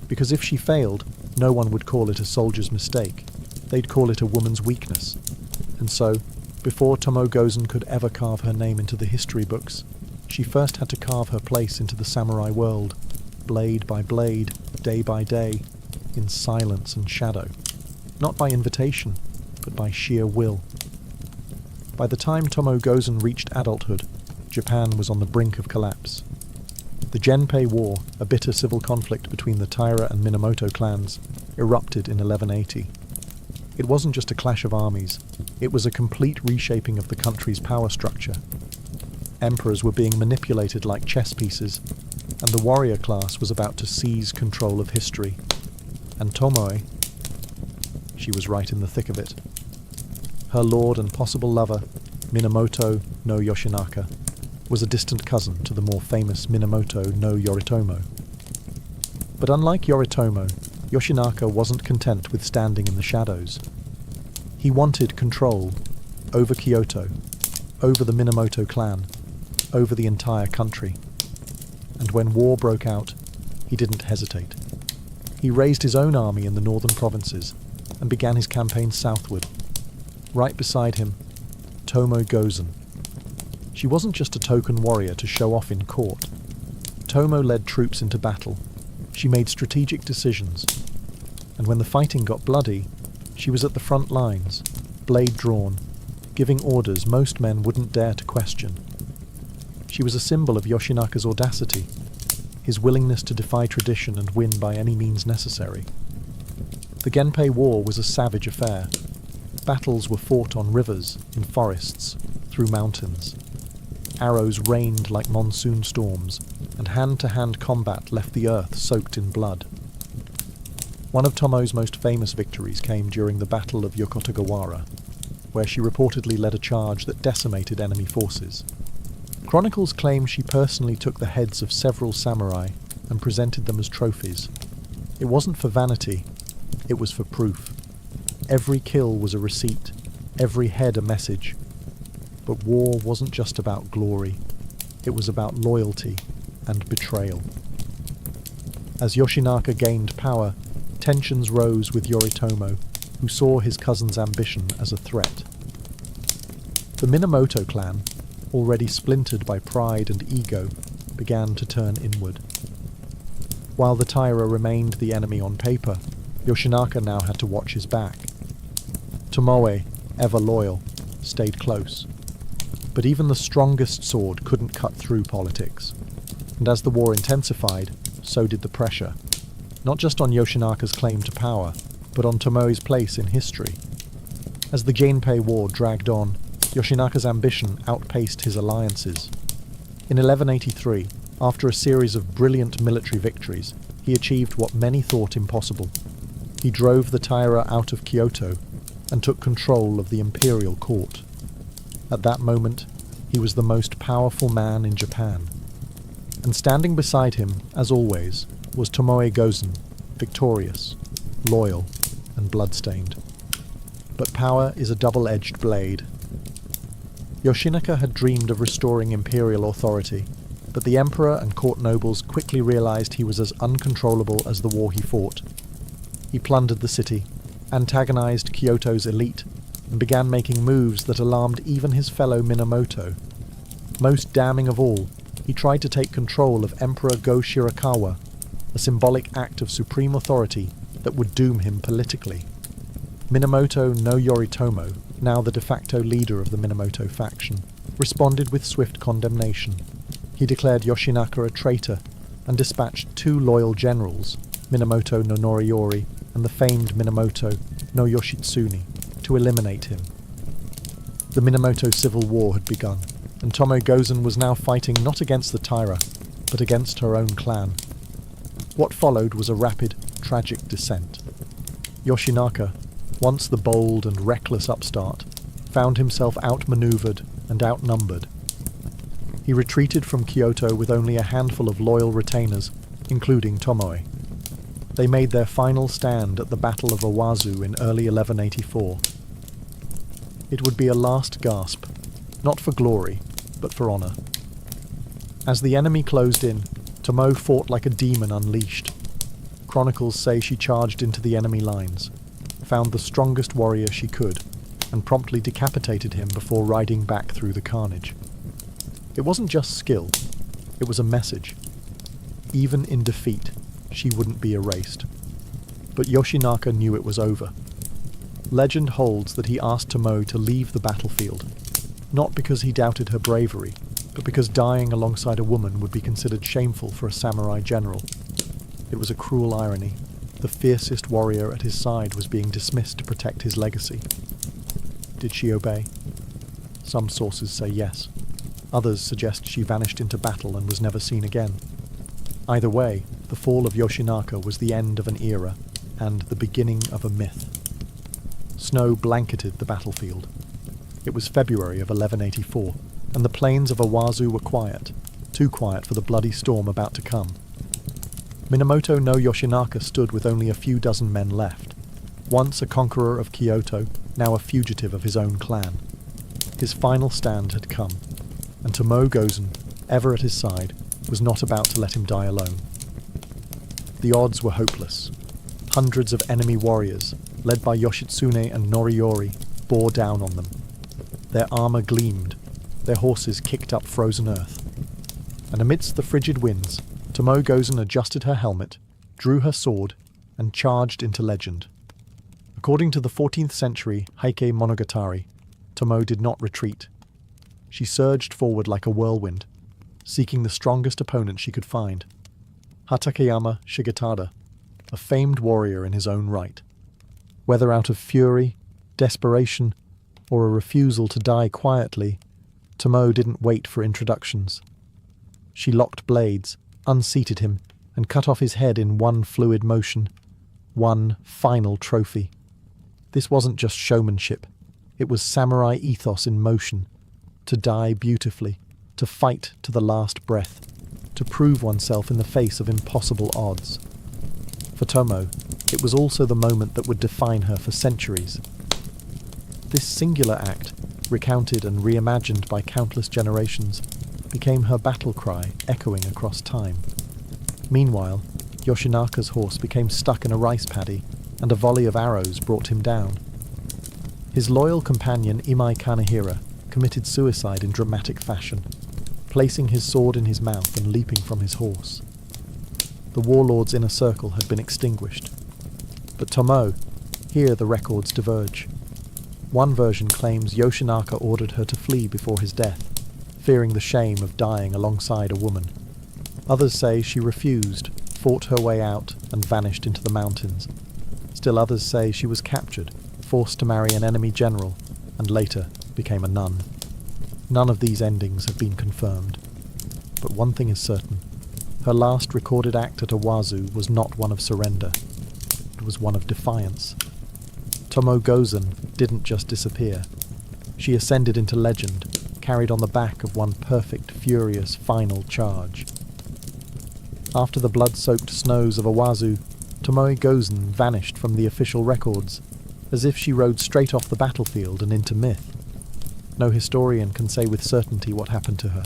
Because if she failed, no one would call it a soldier's mistake. They'd call it a woman's weakness. And so, before Tomoe Gozen could ever carve her name into the history books, she first had to carve her place into the samurai world, blade by blade, day by day, in silence and shadow. Not by invitation, but by sheer will. By the time Tomoe Gozen reached adulthood, Japan was on the brink of collapse. The Genpei War, a bitter civil conflict between the Taira and Minamoto clans, erupted in 1180. It wasn't just a clash of armies, it was a complete reshaping of the country's power structure. Emperors were being manipulated like chess pieces, and the warrior class was about to seize control of history. And Tomoe, she was right in the thick of it. Her lord and possible lover, Minamoto no Yoshinaka, was a distant cousin to the more famous Minamoto no Yoritomo. But unlike Yoritomo, Yoshinaka wasn't content with standing in the shadows. He wanted control over Kyoto, over the Minamoto clan, over the entire country. And when war broke out, he didn't hesitate. He raised his own army in the northern provinces and began his campaign southward. Right beside him, Tomoe Gozen, She wasn't just a token warrior to show off in court. Tomo led troops into battle. She made strategic decisions. And when the fighting got bloody, she was at the front lines, blade drawn, giving orders most men wouldn't dare to question. She was a symbol of Yoshinaka's audacity, his willingness to defy tradition and win by any means necessary. The Genpei War was a savage affair. Battles were fought on rivers, in forests, through mountains. Arrows rained like monsoon storms, and hand-to-hand combat left the earth soaked in blood. One of Tomo's most famous victories came during the Battle of Yokotagawara, where she reportedly led a charge that decimated enemy forces. Chronicles claim she personally took the heads of several samurai and presented them as trophies. It wasn't for vanity, it was for proof. Every kill was a receipt, every head a message. But war wasn't just about glory, it was about loyalty and betrayal. As Yoshinaka gained power, tensions rose with Yoritomo, who saw his cousin's ambition as a threat. The Minamoto clan, already splintered by pride and ego, began to turn inward. While the Taira remained the enemy on paper, Yoshinaka now had to watch his back. Tomoe, ever loyal, stayed close. But even the strongest sword couldn't cut through politics. And as the war intensified, so did the pressure. Not just on Yoshinaka's claim to power, but on Tomoe's place in history. As the Genpei War dragged on, Yoshinaka's ambition outpaced his alliances. In 1183, after a series of brilliant military victories, he achieved what many thought impossible. He drove the Taira out of Kyoto and took control of the imperial court. At that moment, he was the most powerful man in Japan. And standing beside him, as always, was Tomoe Gozen, victorious, loyal, and bloodstained. But power is a double-edged blade. Yoshinaka had dreamed of restoring imperial authority, but the emperor and court nobles quickly realized he was as uncontrollable as the war he fought. He plundered the city, antagonized Kyoto's elite, and began making moves that alarmed even his fellow Minamoto. Most damning of all, he tried to take control of Emperor Go Shirakawa, a symbolic act of supreme authority that would doom him politically. Minamoto no Yoritomo, now the de facto leader of the Minamoto faction, responded with swift condemnation. He declared Yoshinaka a traitor and dispatched two loyal generals, Minamoto no Noriyori and the famed Minamoto no Yoshitsune, to eliminate him. The Minamoto civil war had begun, and Tomoe Gozen was now fighting not against the Taira, but against her own clan. What followed was a rapid, tragic descent. Yoshinaka, once the bold and reckless upstart, found himself outmaneuvered and outnumbered. He retreated from Kyoto with only a handful of loyal retainers, including Tomoe. They made their final stand at the Battle of Owazu in early 1184. It would be a last gasp, not for glory, but for honor. As the enemy closed in, Tomoe fought like a demon unleashed. Chronicles say she charged into the enemy lines, found the strongest warrior she could, and promptly decapitated him before riding back through the carnage. It wasn't just skill, it was a message. Even in defeat, she wouldn't be erased. But Yoshinaka knew it was over. Legend holds that he asked Tomoe to leave the battlefield, not because he doubted her bravery, but because dying alongside a woman would be considered shameful for a samurai general. It was a cruel irony. The fiercest warrior at his side was being dismissed to protect his legacy. Did she obey? Some sources say yes. Others suggest she vanished into battle and was never seen again. Either way, the fall of Yoshinaka was the end of an era and the beginning of a myth. Snow blanketed the battlefield. It was February of 1184, and the plains of Owazu were quiet, too quiet for the bloody storm about to come. Minamoto no Yoshinaka stood with only a few dozen men left, once a conqueror of Kyoto, now a fugitive of his own clan. His final stand had come, and Tomoe Gozen, ever at his side, was not about to let him die alone. The odds were hopeless. Hundreds of enemy warriors, led by Yoshitsune and Noriyori, bore down on them. Their armor gleamed, their horses kicked up frozen earth. And amidst the frigid winds, Tomoe Gozen adjusted her helmet, drew her sword, and charged into legend. According to the 14th century Heike Monogatari, Tomoe did not retreat. She surged forward like a whirlwind, seeking the strongest opponent she could find, Hatakeyama Shigetada, a famed warrior in his own right. Whether out of fury, desperation, or a refusal to die quietly, Tomoe didn't wait for introductions. She locked blades, unseated him, and cut off his head in one fluid motion, one final trophy. This wasn't just showmanship, it was samurai ethos in motion, to die beautifully, to fight to the last breath, to prove oneself in the face of impossible odds. For Tomoe, it was also the moment that would define her for centuries. This singular act, recounted and reimagined by countless generations, became her battle cry echoing across time. Meanwhile, Yoshinaka's horse became stuck in a rice paddy, and a volley of arrows brought him down. His loyal companion Imai Kanehira committed suicide in dramatic fashion, placing his sword in his mouth and leaping from his horse. The warlord's inner circle had been extinguished. But Tomoe, here the records diverge. One version claims Yoshinaka ordered her to flee before his death, fearing the shame of dying alongside a woman. Others say she refused, fought her way out, and vanished into the mountains. Still others say she was captured, forced to marry an enemy general, and later became a nun. None of these endings have been confirmed. But one thing is certain. Her last recorded act at Owazu was not one of surrender. It was one of defiance. Tomoe Gozen didn't just disappear. She ascended into legend, carried on the back of one perfect, furious, final charge. After the blood-soaked snows of Owazu, Tomoe Gozen vanished from the official records, as if she rode straight off the battlefield and into myth. No historian can say with certainty what happened to her,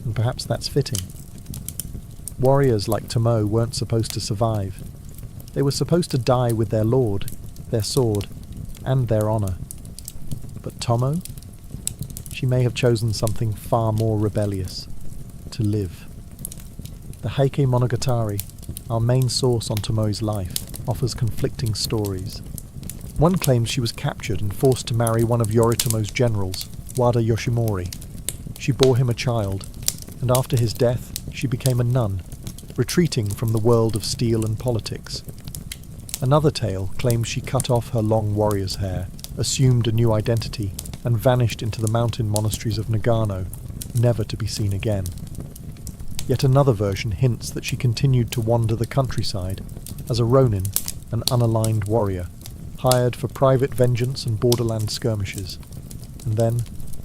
and perhaps that's fitting. Warriors like Tomoe weren't supposed to survive. They were supposed to die with their lord, their sword, and their honor. But Tomoe? She may have chosen something far more rebellious: to live. The Heike Monogatari, our main source on Tomoe's life, offers conflicting stories. One claims she was captured and forced to marry one of Yoritomo's generals, Wada Yoshimori. She bore him a child, and after his death, she became a nun, retreating from the world of steel and politics. Another tale claims she cut off her long warrior's hair, assumed a new identity, and vanished into the mountain monasteries of Nagano, never to be seen again. Yet another version hints that she continued to wander the countryside as a ronin, an unaligned warrior, hired for private vengeance and borderland skirmishes. And then,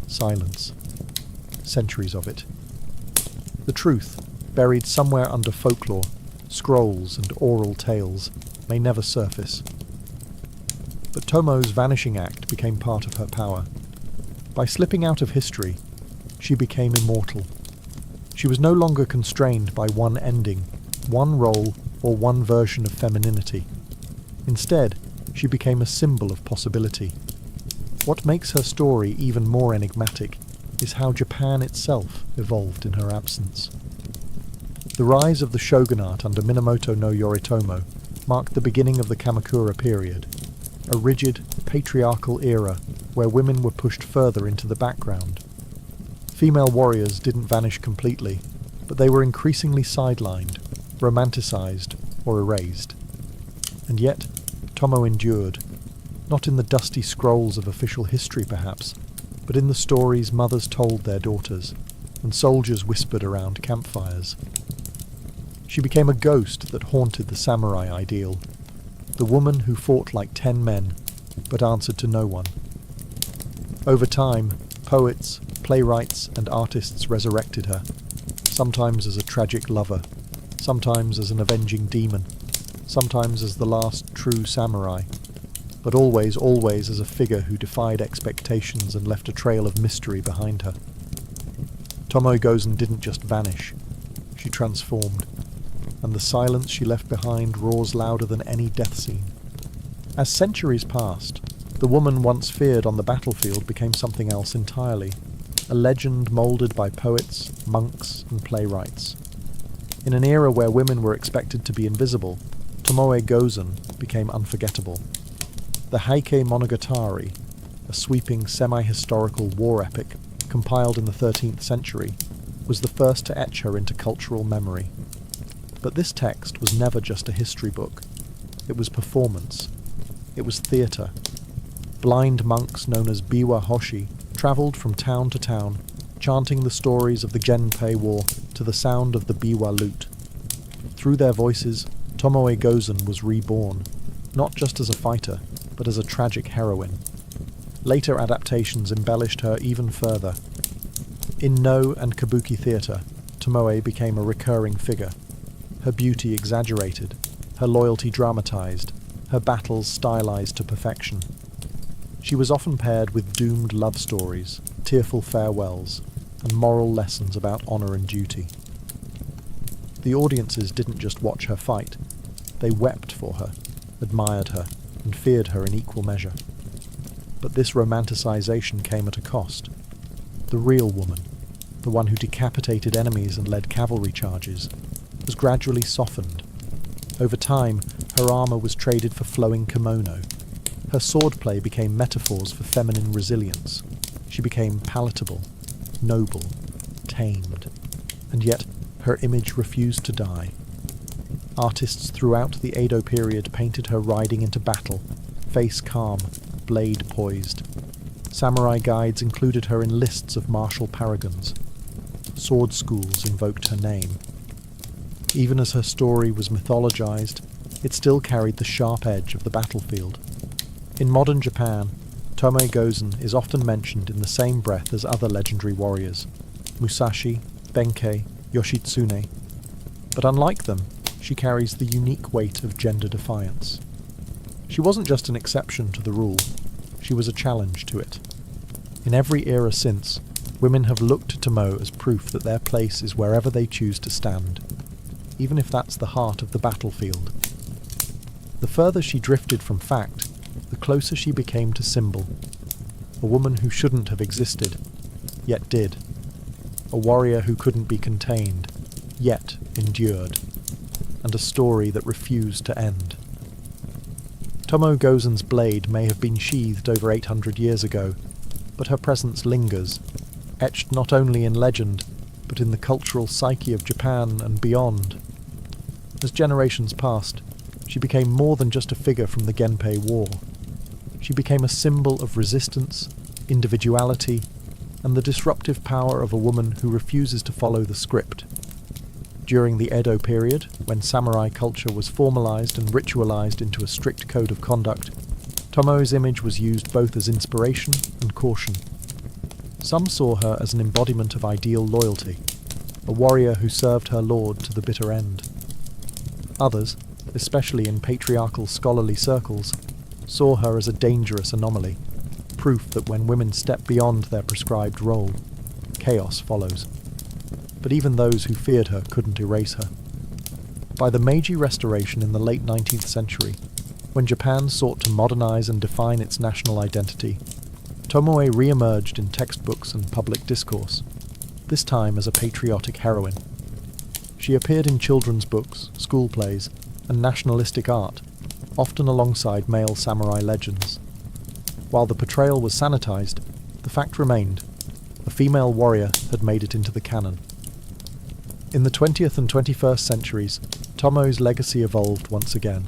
silence. Centuries of it. The truth, buried somewhere under folklore, scrolls and oral tales, may never surface. But Tomoe's vanishing act became part of her power. By slipping out of history, she became immortal. She was no longer constrained by one ending, one role, or one version of femininity. Instead, she became a symbol of possibility. What makes her story even more enigmatic is how Japan itself evolved in her absence. The rise of the shogunate under Minamoto no Yoritomo marked the beginning of the Kamakura period, a rigid, patriarchal era where women were pushed further into the background. Female warriors didn't vanish completely, but they were increasingly sidelined, romanticized, or erased. And yet, Tomoe endured, not in the dusty scrolls of official history perhaps, but in the stories mothers told their daughters, and soldiers whispered around campfires. She became a ghost that haunted the samurai ideal, the woman who fought like 10 men, but answered to no one. Over time, poets, playwrights, and artists resurrected her, sometimes as a tragic lover, sometimes as an avenging demon, sometimes as the last true samurai, but always, always as a figure who defied expectations and left a trail of mystery behind her. Tomoe Gozen didn't just vanish, she transformed, and the silence she left behind roars louder than any death scene. As centuries passed, the woman once feared on the battlefield became something else entirely. a legend moulded by poets, monks, and playwrights. In an era where women were expected to be invisible, Tomoe Gozen became unforgettable. The Heike Monogatari, a sweeping semi-historical war epic compiled in the 13th century, was the first to etch her into cultural memory. But this text was never just a history book. It was performance. It was theatre. Blind monks known as Biwa Hoshi travelled from town to town, chanting the stories of the Genpei War to the sound of the Biwa lute. Through their voices, Tomoe Gozen was reborn, not just as a fighter, but as a tragic heroine. Later adaptations embellished her even further. In No and Kabuki theatre, Tomoe became a recurring figure, her beauty exaggerated, her loyalty dramatized, her battles stylized to perfection. She was often paired with doomed love stories, tearful farewells, and moral lessons about honor and duty. The audiences didn't just watch her fight, they wept for her, admired her, and feared her in equal measure. But this romanticization came at a cost. The real woman, the one who decapitated enemies and led cavalry charges, was gradually softened. Over time, her armor was traded for flowing kimono. Her swordplay became metaphors for feminine resilience. She became palatable, noble, tamed, and yet her image refused to die. Artists throughout the Edo period painted her riding into battle, face calm, blade poised. Samurai guides included her in lists of martial paragons. Sword schools invoked her name. Even as her story was mythologized, it still carried the sharp edge of the battlefield. In modern Japan, Tomoe Gozen is often mentioned in the same breath as other legendary warriors, Musashi, Benkei, Yoshitsune. But unlike them, she carries the unique weight of gender defiance. She wasn't just an exception to the rule, she was a challenge to it. In every era since, women have looked to Tomoe as proof that their place is wherever they choose to stand, even if that's the heart of the battlefield. The further she drifted from fact, the closer she became to symbol. A woman who shouldn't have existed, yet did. A warrior who couldn't be contained, yet endured. And a story that refused to end. Tomoe Gozen's blade may have been sheathed over 800 years ago, but her presence lingers, etched not only in legend, but in the cultural psyche of Japan and beyond. As generations passed, she became more than just a figure from the Genpei War. She became a symbol of resistance, individuality, and the disruptive power of a woman who refuses to follow the script. During the Edo period, when samurai culture was formalized and ritualized into a strict code of conduct, Tomoe's image was used both as inspiration and caution. Some saw her as an embodiment of ideal loyalty, a warrior who served her lord to the bitter end. Others, especially in patriarchal scholarly circles, saw her as a dangerous anomaly, proof that when women step beyond their prescribed role, chaos follows. But even those who feared her couldn't erase her. By the Meiji Restoration in the late 19th century, when Japan sought to modernize and define its national identity, Tomoe re-emerged in textbooks and public discourse, this time as a patriotic heroine. She appeared in children's books, school plays, and nationalistic art, often alongside male samurai legends. While the portrayal was sanitized, the fact remained: a female warrior had made it into the canon. In the 20th and 21st centuries, Tomoe's legacy evolved once again.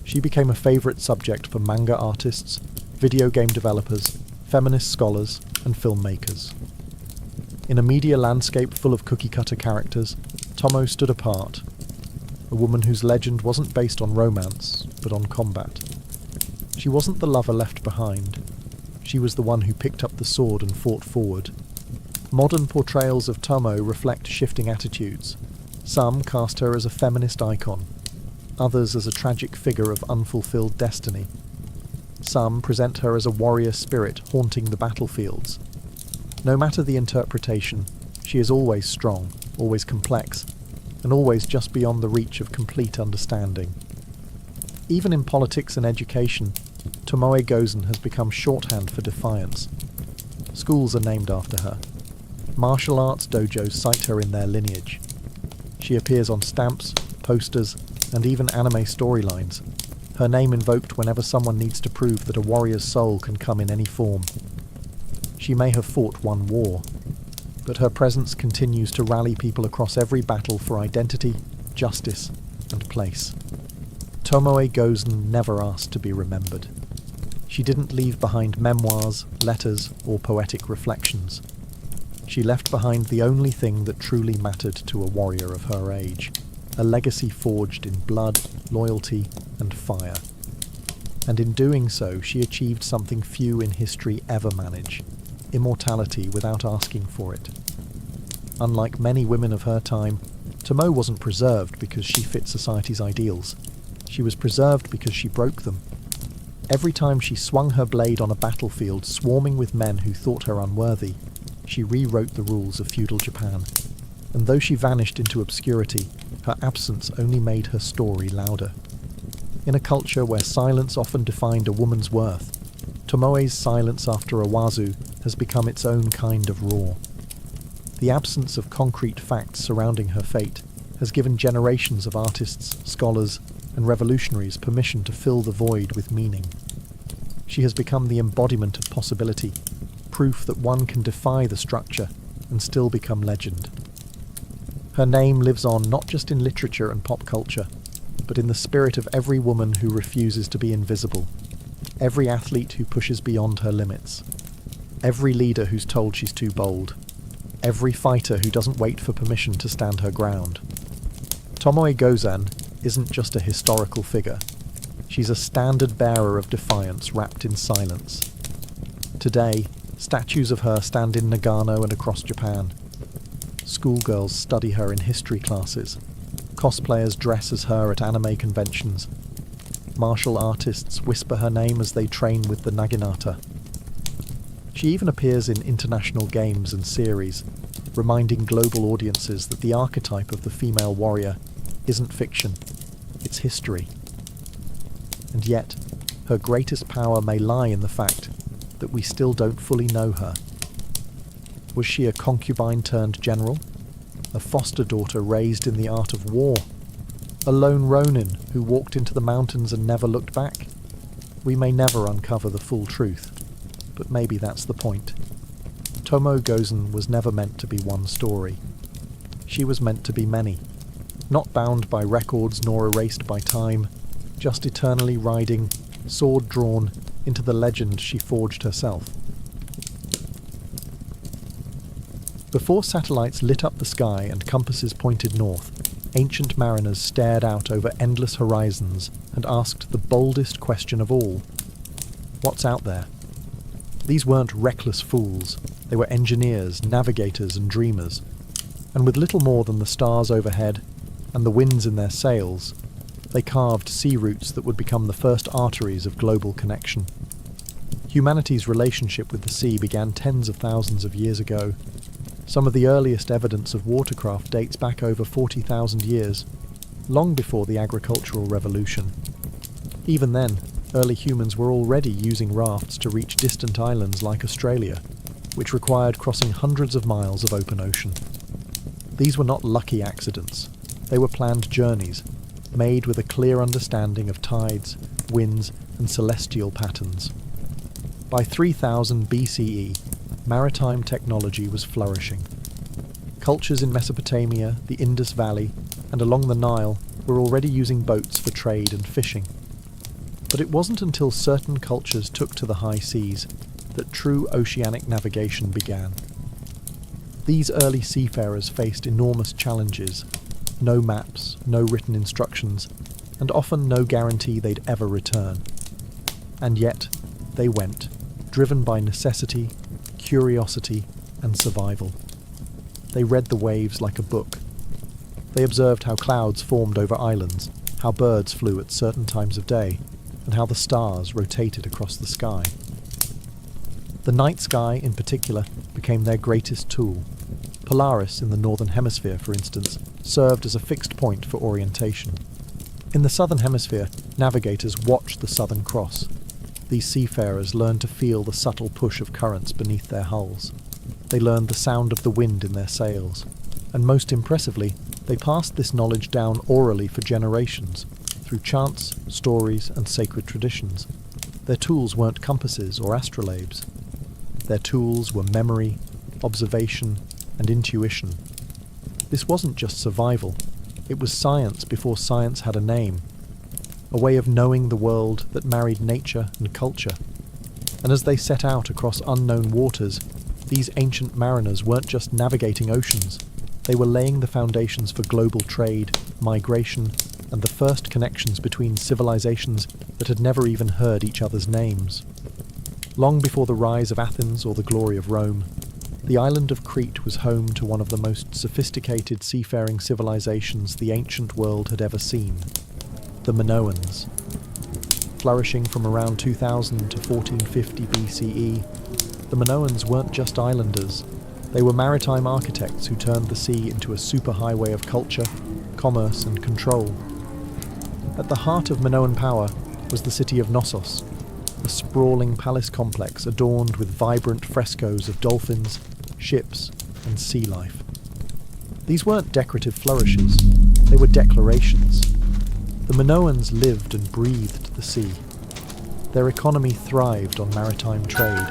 She became a favourite subject for manga artists, video game developers, feminist scholars, and filmmakers. In a media landscape full of cookie-cutter characters, Tomoe stood apart, a woman whose legend wasn't based on romance, but on combat. She wasn't the lover left behind. She was the one who picked up the sword and fought forward. Modern portrayals of Tomoe reflect shifting attitudes. Some cast her as a feminist icon, others as a tragic figure of unfulfilled destiny. Some present her as a warrior spirit haunting the battlefields. No matter the interpretation, she is always strong, always complex, and always just beyond the reach of complete understanding. Even in politics and education, Tomoe Gozen has become shorthand for defiance. Schools are named after her. Martial arts dojos cite her in their lineage. She appears on stamps, posters, and even anime storylines. Her name invoked whenever someone needs to prove that a warrior's soul can come in any form. She may have fought one war, but her presence continues to rally people across every battle for identity, justice, and place. Tomoe Gozen never asked to be remembered. She didn't leave behind memoirs, letters, or poetic reflections. She left behind the only thing that truly mattered to a warrior of her age, a legacy forged in blood, loyalty, and fire. And in doing so, she achieved something few in history ever manage: immortality without asking for it. Unlike many women of her time, Tomoe wasn't preserved because she fit society's ideals. She was preserved because she broke them. Every time she swung her blade on a battlefield swarming with men who thought her unworthy, she rewrote the rules of feudal Japan. And though she vanished into obscurity, her absence only made her story louder. In a culture where silence often defined a woman's worth, Tomoe's silence after Owazu has become its own kind of roar. The absence of concrete facts surrounding her fate has given generations of artists, scholars, and revolutionaries permission to fill the void with meaning. She has become the embodiment of possibility, proof that one can defy the structure and still become legend. Her name lives on not just in literature and pop culture, but in the spirit of every woman who refuses to be invisible, every athlete who pushes beyond her limits, every leader who's told she's too bold, every fighter who doesn't wait for permission to stand her ground. Tomoe Gozen isn't just a historical figure. She's a standard bearer of defiance wrapped in silence. Today, statues of her stand in Nagano and across Japan. Schoolgirls study her in history classes. Cosplayers dress as her at anime conventions. Martial artists whisper her name as they train with the naginata. She even appears in international games and series, reminding global audiences that the archetype of the female warrior isn't fiction, it's history. And yet, her greatest power may lie in the fact that we still don't fully know her. Was she a concubine turned general? A foster daughter raised in the art of war? A lone ronin who walked into the mountains and never looked back? We may never uncover the full truth, but maybe that's the point. Tomoe Gozen was never meant to be one story. She was meant to be many, not bound by records nor erased by time, just eternally riding, sword drawn, into the legend she forged herself. Before satellites lit up the sky and compasses pointed north, ancient mariners stared out over endless horizons and asked the boldest question of all: what's out there? These weren't reckless fools. They were engineers, navigators, and dreamers. And with little more than the stars overhead and the winds in their sails, they carved sea routes that would become the first arteries of global connection. Humanity's relationship with the sea began tens of thousands of years ago. Some of the earliest evidence of watercraft dates back over 40,000 years, long before the agricultural revolution. Even then, early humans were already using rafts to reach distant islands like Australia, which required crossing hundreds of miles of open ocean. These were not lucky accidents. They were planned journeys, made with a clear understanding of tides, winds, and celestial patterns. By 3000 BCE, maritime technology was flourishing. Cultures in Mesopotamia, the Indus Valley, and along the Nile were already using boats for trade and fishing. But it wasn't until certain cultures took to the high seas that true oceanic navigation began. These early seafarers faced enormous challenges: no maps, no written instructions, and often no guarantee they'd ever return. And yet, they went, driven by necessity, curiosity, and survival. They read the waves like a book. They observed how clouds formed over islands, how birds flew at certain times of day, and how the stars rotated across the sky. The night sky, in particular, became their greatest tool. Polaris in the northern hemisphere, for instance, served as a fixed point for orientation. In the southern hemisphere, navigators watched the Southern Cross. these seafarers learned to feel the subtle push of currents beneath their hulls. They learned the sound of the wind in their sails, and most impressively, they passed this knowledge down orally for generations, through chants, stories, and sacred traditions. Their tools weren't compasses or astrolabes. Their tools were memory, observation, and intuition. This wasn't just survival, it was science before science had a name, a way of knowing the world that married nature and culture. And as they set out across unknown waters, these ancient mariners weren't just navigating oceans, they were laying the foundations for global trade, migration, and the first connections between civilizations that had never even heard each other's names. Long before the rise of Athens or the glory of Rome, the island of Crete was home to one of the most sophisticated seafaring civilizations the ancient world had ever seen, the Minoans. Flourishing from around 2000 to 1450 BCE, the Minoans weren't just islanders, they were maritime architects who turned the sea into a superhighway of culture, commerce, and control. At the heart of Minoan power was the city of Knossos, a sprawling palace complex adorned with vibrant frescoes of dolphins, ships, and sea life. These weren't decorative flourishes, they were declarations. The Minoans lived and breathed the sea. Their economy thrived on maritime trade,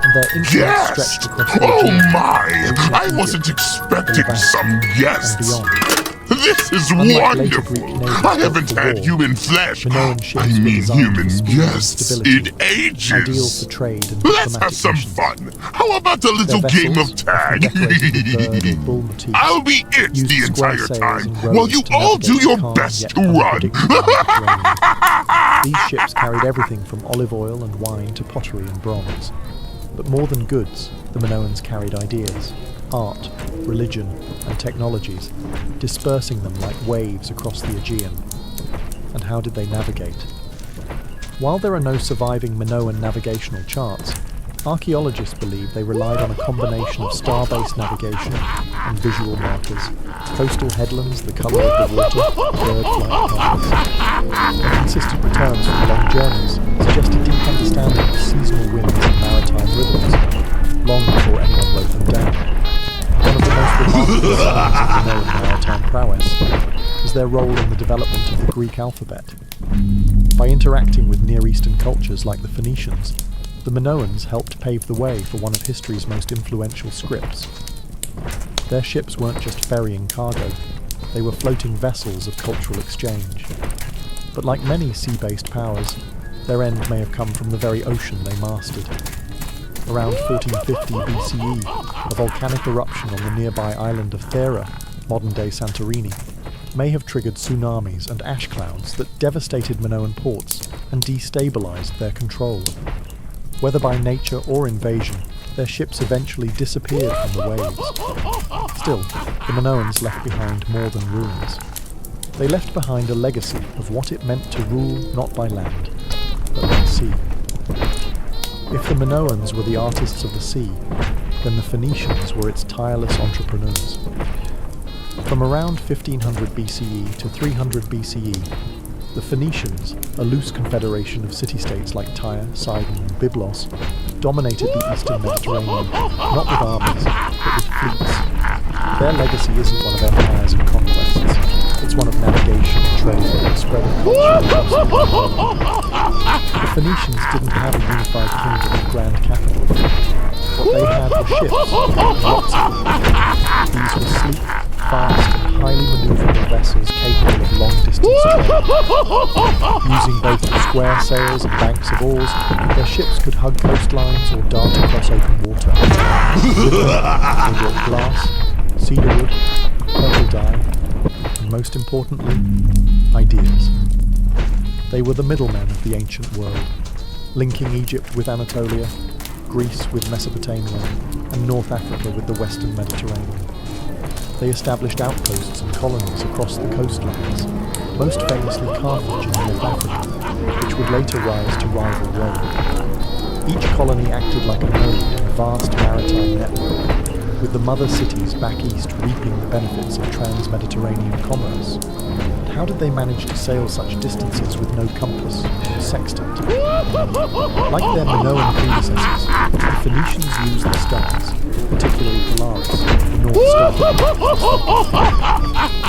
and their influence stretched across the Aegean, I wasn't expecting some guests! and beyond. This is Unlike later wonderful! Greek neighbors I built haven't for had war, human flesh! Minoan ships I were mean designed human for speed and guests stability, in ages! ideal for trade and Let's diplomatic have some missions. fun! How about a Their little game of vessels, tag? often decorated with bird or bull motifs, I'll be it used the square entire sails time, and while rows you to all do navigate your calm best yet to run! unpredictable Mediterranean. These ships carried everything from olive oil and wine to pottery and bronze. But more than goods, the Minoans carried ideas, art, religion, and technologies, dispersing them like waves across the Aegean. And how did they navigate? While there are no surviving Minoan navigational charts, archaeologists believe they relied on a combination of star-based navigation and visual markers, coastal headlands, the colour of the water, bird flight patterns, and consistent returns from long journeys suggest a deep understanding of seasonal winds and maritime rhythms, long before anyone wrote them down. One of the most remarkable signs of Minoan maritime prowess is their role in the development of the Greek alphabet. By interacting with Near Eastern cultures like the Phoenicians, the Minoans helped pave the way for one of history's most influential scripts. Their ships weren't just ferrying cargo, they were floating vessels of cultural exchange. But like many sea-based powers, their end may have come from the very ocean they mastered. Around 1450 BCE, a volcanic eruption on the nearby island of Thera, modern-day Santorini, may have triggered tsunamis and ash clouds that devastated Minoan ports and destabilized their control. Whether by nature or invasion, their ships eventually disappeared from the waves. Still, the Minoans left behind more than ruins. They left behind a legacy of what it meant to rule not by land, but by sea. If the Minoans were the artists of the sea, then the Phoenicians were its tireless entrepreneurs. From around 1500 BCE to 300 BCE, the Phoenicians, a loose confederation of city-states like Tyre, Sidon, and Byblos, dominated the eastern Mediterranean, not with armies, but with fleets. Their legacy isn't one of empires and conquests, it's one of navigation, trade, and spread of culture across the world. The Phoenicians didn't have a unified kingdom with grand capital. What they had were ships, and lots of them. These were sleek, fast, and highly manoeuvrable vessels capable of long-distance trade. Using both square sails and banks of oars, their ships could hug coastlines or dart across open water. With them, they brought glass, cedarwood, purple dye, and most importantly, ideas. They were the middlemen of the ancient world, linking Egypt with Anatolia, Greece with Mesopotamia, and North Africa with the Western Mediterranean. They established outposts and colonies across the coastlines, most famously Carthage in North Africa, which would later rise to rival Rome. Each colony acted like a node in a vast maritime network, with the mother cities back east reaping the benefits of trans-Mediterranean commerce. But how did they manage to sail such distances with no compass or sextant? Like their Minoan predecessors, the Phoenicians used the stars, particularly Polaris, the North Star.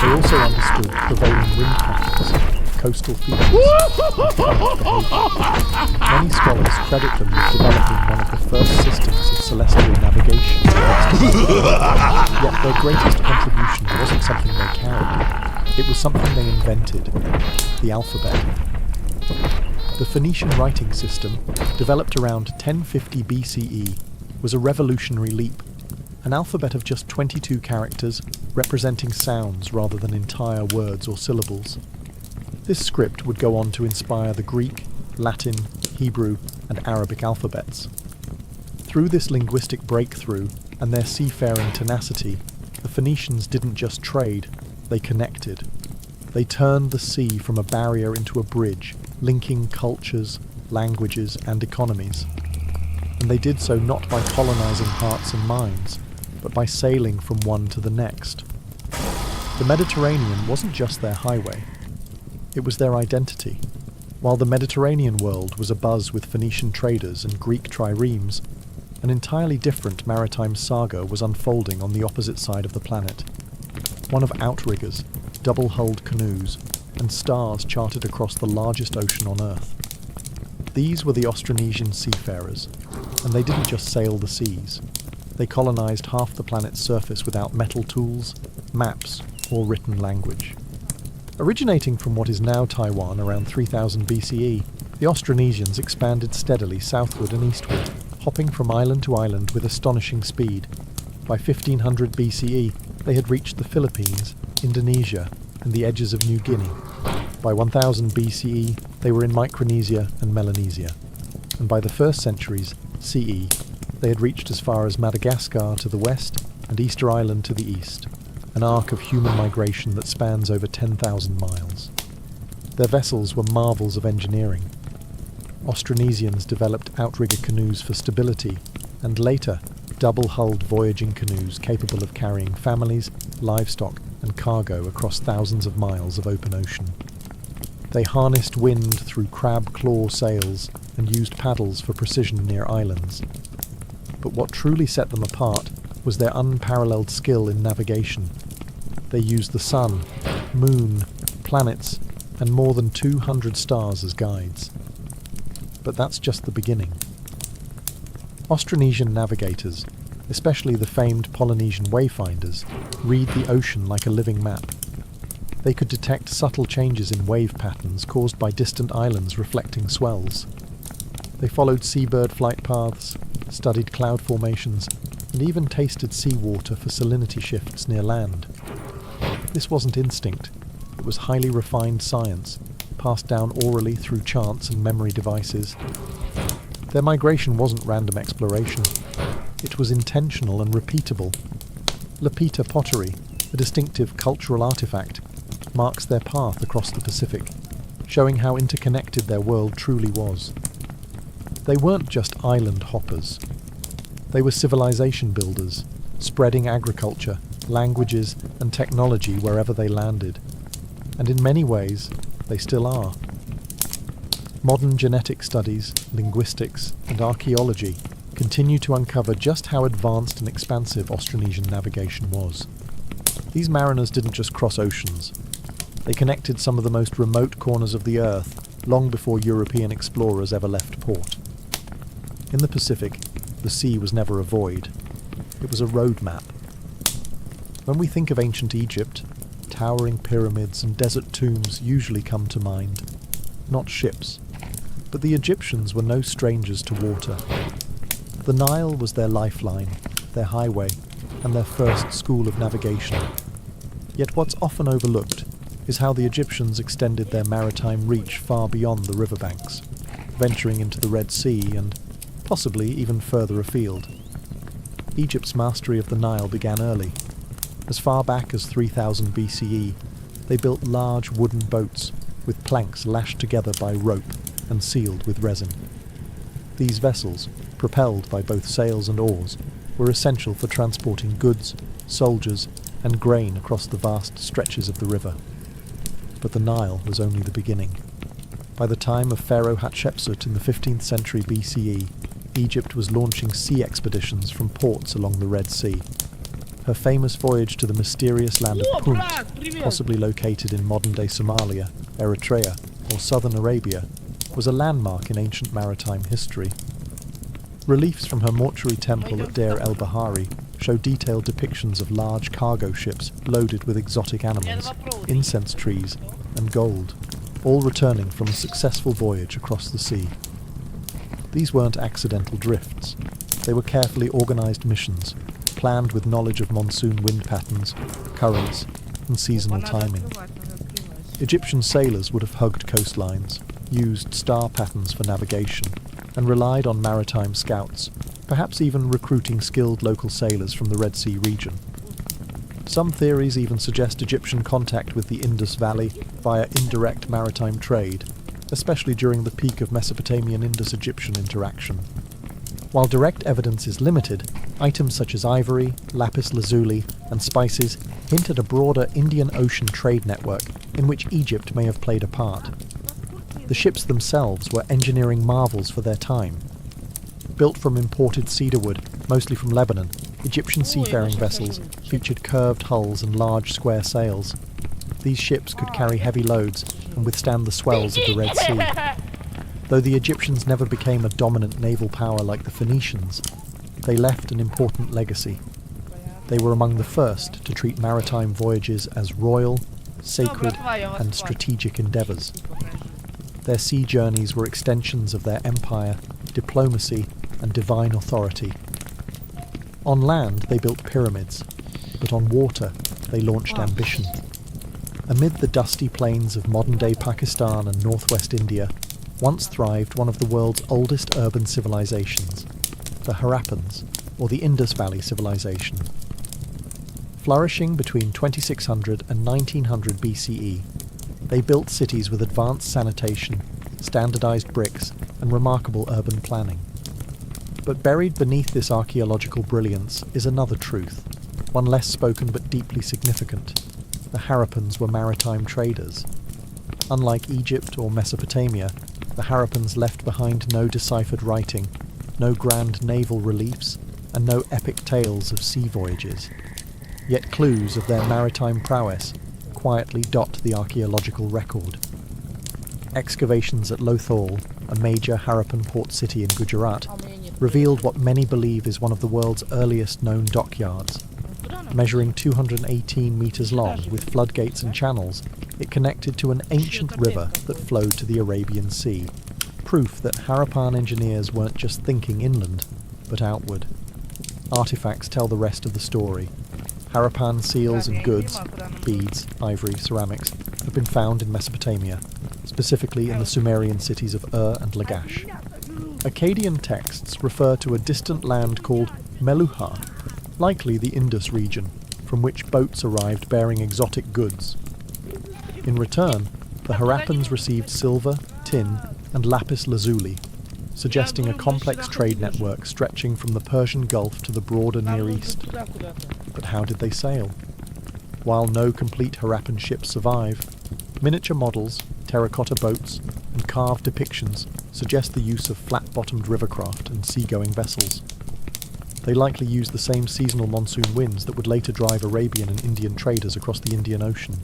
They also understood prevailing wind patterns, coastal features, and current behaviour. Many scholars credit them with developing one of the first systems of celestial navigation. Yet their greatest contribution wasn't something they carried. It was something they invented, the alphabet. The Phoenician writing system, developed around 1050 BCE, was a revolutionary leap. An alphabet of just 22 characters, representing sounds rather than entire words or syllables. This script would go on to inspire the Greek, Latin, Hebrew, and Arabic alphabets. Through this linguistic breakthrough and their seafaring tenacity, the Phoenicians didn't just trade, they connected. They turned the sea from a barrier into a bridge, linking cultures, languages, and economies. And they did so not by colonizing hearts and minds, but by sailing from one to the next. The Mediterranean wasn't just their highway, it was their identity. While the Mediterranean world was abuzz with Phoenician traders and Greek triremes, an entirely different maritime saga was unfolding on the opposite side of the planet. One of outriggers, double-hulled canoes, and stars charted across the largest ocean on Earth. These were the Austronesian seafarers, and they didn't just sail the seas. They colonized half the planet's surface without metal tools, maps, or written language. Originating from what is now Taiwan around 3000 BCE, the Austronesians expanded steadily southward and eastward, hopping from island to island with astonishing speed. By 1500 BCE, they had reached the Philippines, Indonesia, and the edges of New Guinea. By 1000 BCE, they were in Micronesia and Melanesia. And by the first centuries, CE, they had reached as far as Madagascar to the west and Easter Island to the east, an arc of human migration that spans over 10,000 miles. Their vessels were marvels of engineering. Austronesians developed outrigger canoes for stability, and later, double-hulled voyaging canoes capable of carrying families, livestock, and cargo across thousands of miles of open ocean. They harnessed wind through crab-claw sails and used paddles for precision near islands. But what truly set them apart was their unparalleled skill in navigation. They used the sun, moon, planets, and more than 200 stars as guides. But that's just the beginning. Austronesian navigators, especially the famed Polynesian wayfinders, read the ocean like a living map. They could detect subtle changes in wave patterns caused by distant islands reflecting swells. They followed seabird flight paths, studied cloud formations, and even tasted seawater for salinity shifts near land. This wasn't instinct, it was highly refined science, passed down orally through chants and memory devices. Their migration wasn't random exploration, it was intentional and repeatable. Lapita pottery, a distinctive cultural artifact, marks their path across the Pacific, showing how interconnected their world truly was. They weren't just island hoppers. They were civilization builders, spreading agriculture, languages, and technology wherever they landed. And in many ways, they still are. Modern genetic studies, linguistics, and archaeology continue to uncover just how advanced and expansive Austronesian navigation was. These mariners didn't just cross oceans. They connected some of the most remote corners of the Earth long before European explorers ever left port. In the Pacific, the sea was never a void. It was a road map. When we think of ancient Egypt, towering pyramids and desert tombs usually come to mind. Not ships. But the Egyptians were no strangers to water. The Nile was their lifeline, their highway, and their first school of navigation. Yet what's often overlooked is how the Egyptians extended their maritime reach far beyond the riverbanks, venturing into the Red Sea and possibly even further afield. Egypt's mastery of the Nile began early. As far back as 3000 BCE, they built large wooden boats with planks lashed together by rope and sealed with resin. These vessels, propelled by both sails and oars, were essential for transporting goods, soldiers, and grain across the vast stretches of the river. But the Nile was only the beginning. By the time of Pharaoh Hatshepsut in the 15th century BCE, Egypt was launching sea expeditions from ports along the Red Sea. Her famous voyage to the mysterious land of Punt, possibly located in modern-day Somalia, Eritrea, or southern Arabia, was a landmark in ancient maritime history. Reliefs from her mortuary temple at Deir el-Bahari show detailed depictions of large cargo ships loaded with exotic animals, incense trees, and gold, all returning from a successful voyage across the sea. These weren't accidental drifts. They were carefully organised missions, planned with knowledge of monsoon wind patterns, currents, and seasonal timing. Egyptian sailors would have hugged coastlines, used star patterns for navigation, and relied on maritime scouts, perhaps even recruiting skilled local sailors from the Red Sea region. Some theories even suggest Egyptian contact with the Indus Valley via indirect maritime trade, especially during the peak of Mesopotamian Indus-Egyptian interaction. While direct evidence is limited, items such as ivory, lapis lazuli, and spices hint at a broader Indian Ocean trade network in which Egypt may have played a part. The ships themselves were engineering marvels for their time. Built from imported cedarwood, mostly from Lebanon, Egyptian seafaring vessels featured curved hulls and large square sails. These ships could carry heavy loads and withstand the swells of the Red Sea. Though the Egyptians never became a dominant naval power like the Phoenicians, they left an important legacy. They were among the first to treat maritime voyages as royal, sacred, and strategic endeavours. Their sea journeys were extensions of their empire, diplomacy, and divine authority. On land, they built pyramids, but on water, they launched ambition. Amid the dusty plains of modern-day Pakistan and northwest India, once thrived one of the world's oldest urban civilizations, the Harappans, or the Indus Valley Civilization. Flourishing between 2600 and 1900 BCE, they built cities with advanced sanitation, standardized bricks, and remarkable urban planning. But buried beneath this archaeological brilliance is another truth, one less spoken but deeply significant. The Harappans were maritime traders. Unlike Egypt or Mesopotamia, the Harappans left behind no deciphered writing, no grand naval reliefs, and no epic tales of sea voyages. Yet clues of their maritime prowess quietly dot the archaeological record. Excavations at Lothal, a major Harappan port city in Gujarat, revealed what many believe is one of the world's earliest known dockyards. Measuring 218 metres long with floodgates and channels, it connected to an ancient river that flowed to the Arabian Sea, proof that Harappan engineers weren't just thinking inland, but outward. Artifacts tell the rest of the story. Harappan seals and goods, beads, ivory, ceramics, have been found in Mesopotamia, specifically in the Sumerian cities of and Lagash. Akkadian texts refer to a distant land called Meluha, likely the Indus region, from which boats arrived bearing exotic goods. In return, the Harappans received silver, tin, and lapis lazuli, suggesting a complex trade network stretching from the Persian Gulf to the broader Near East. But how did they sail? While no complete Harappan ships survive, miniature models, terracotta boats, and carved depictions suggest the use of flat-bottomed rivercraft and sea-going vessels. They likely used the same seasonal monsoon winds that would later drive Arabian and Indian traders across the Indian Ocean.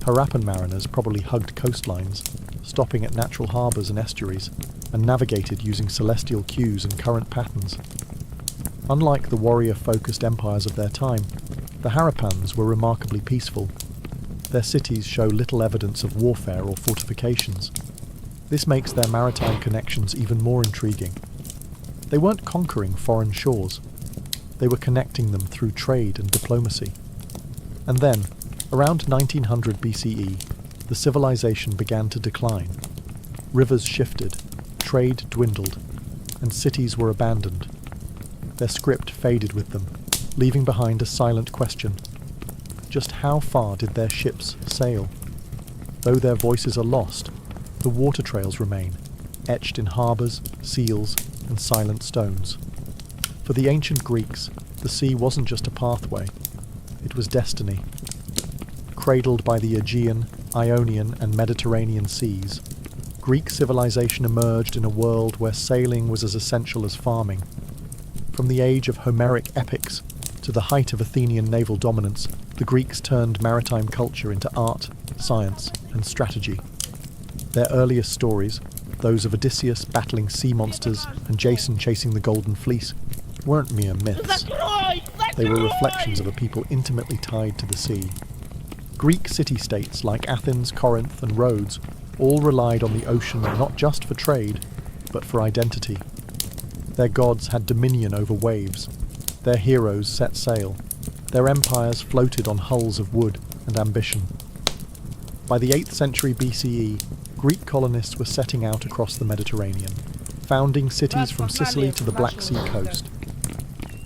Harappan mariners probably hugged coastlines, stopping at natural harbours and estuaries, and navigated using celestial cues and current patterns. Unlike the warrior-focused empires of their time, the Harappans were remarkably peaceful. Their cities show little evidence of warfare or fortifications. This makes their maritime connections even more intriguing. They weren't conquering foreign shores. They were connecting them through trade and diplomacy. And then, around 1900 BCE, the civilization began to decline. Rivers shifted, trade dwindled, and cities were abandoned. Their script faded with them, leaving behind a silent question. Just how far did their ships sail? Though their voices are lost, the water trails remain, etched in harbours, seals, and silent stones. For the ancient Greeks, the sea wasn't just a pathway, it was destiny. Cradled by the Aegean, Ionian and Mediterranean seas, Greek civilization emerged in a world where sailing was as essential as farming. From the age of Homeric epics to the height of Athenian naval dominance, the Greeks turned maritime culture into art, science and strategy. Their earliest stories, those of Odysseus battling sea monsters and Jason chasing the Golden Fleece, weren't mere myths. They were reflections of a people intimately tied to the sea. Greek city-states like Athens, Corinth and Rhodes all relied on the ocean not just for trade, but for identity. Their gods had dominion over waves. Their heroes set sail. Their empires floated on hulls of wood and ambition. By the 8th century BCE, Greek colonists were setting out across the Mediterranean, founding cities from Sicily to the Black Sea coast.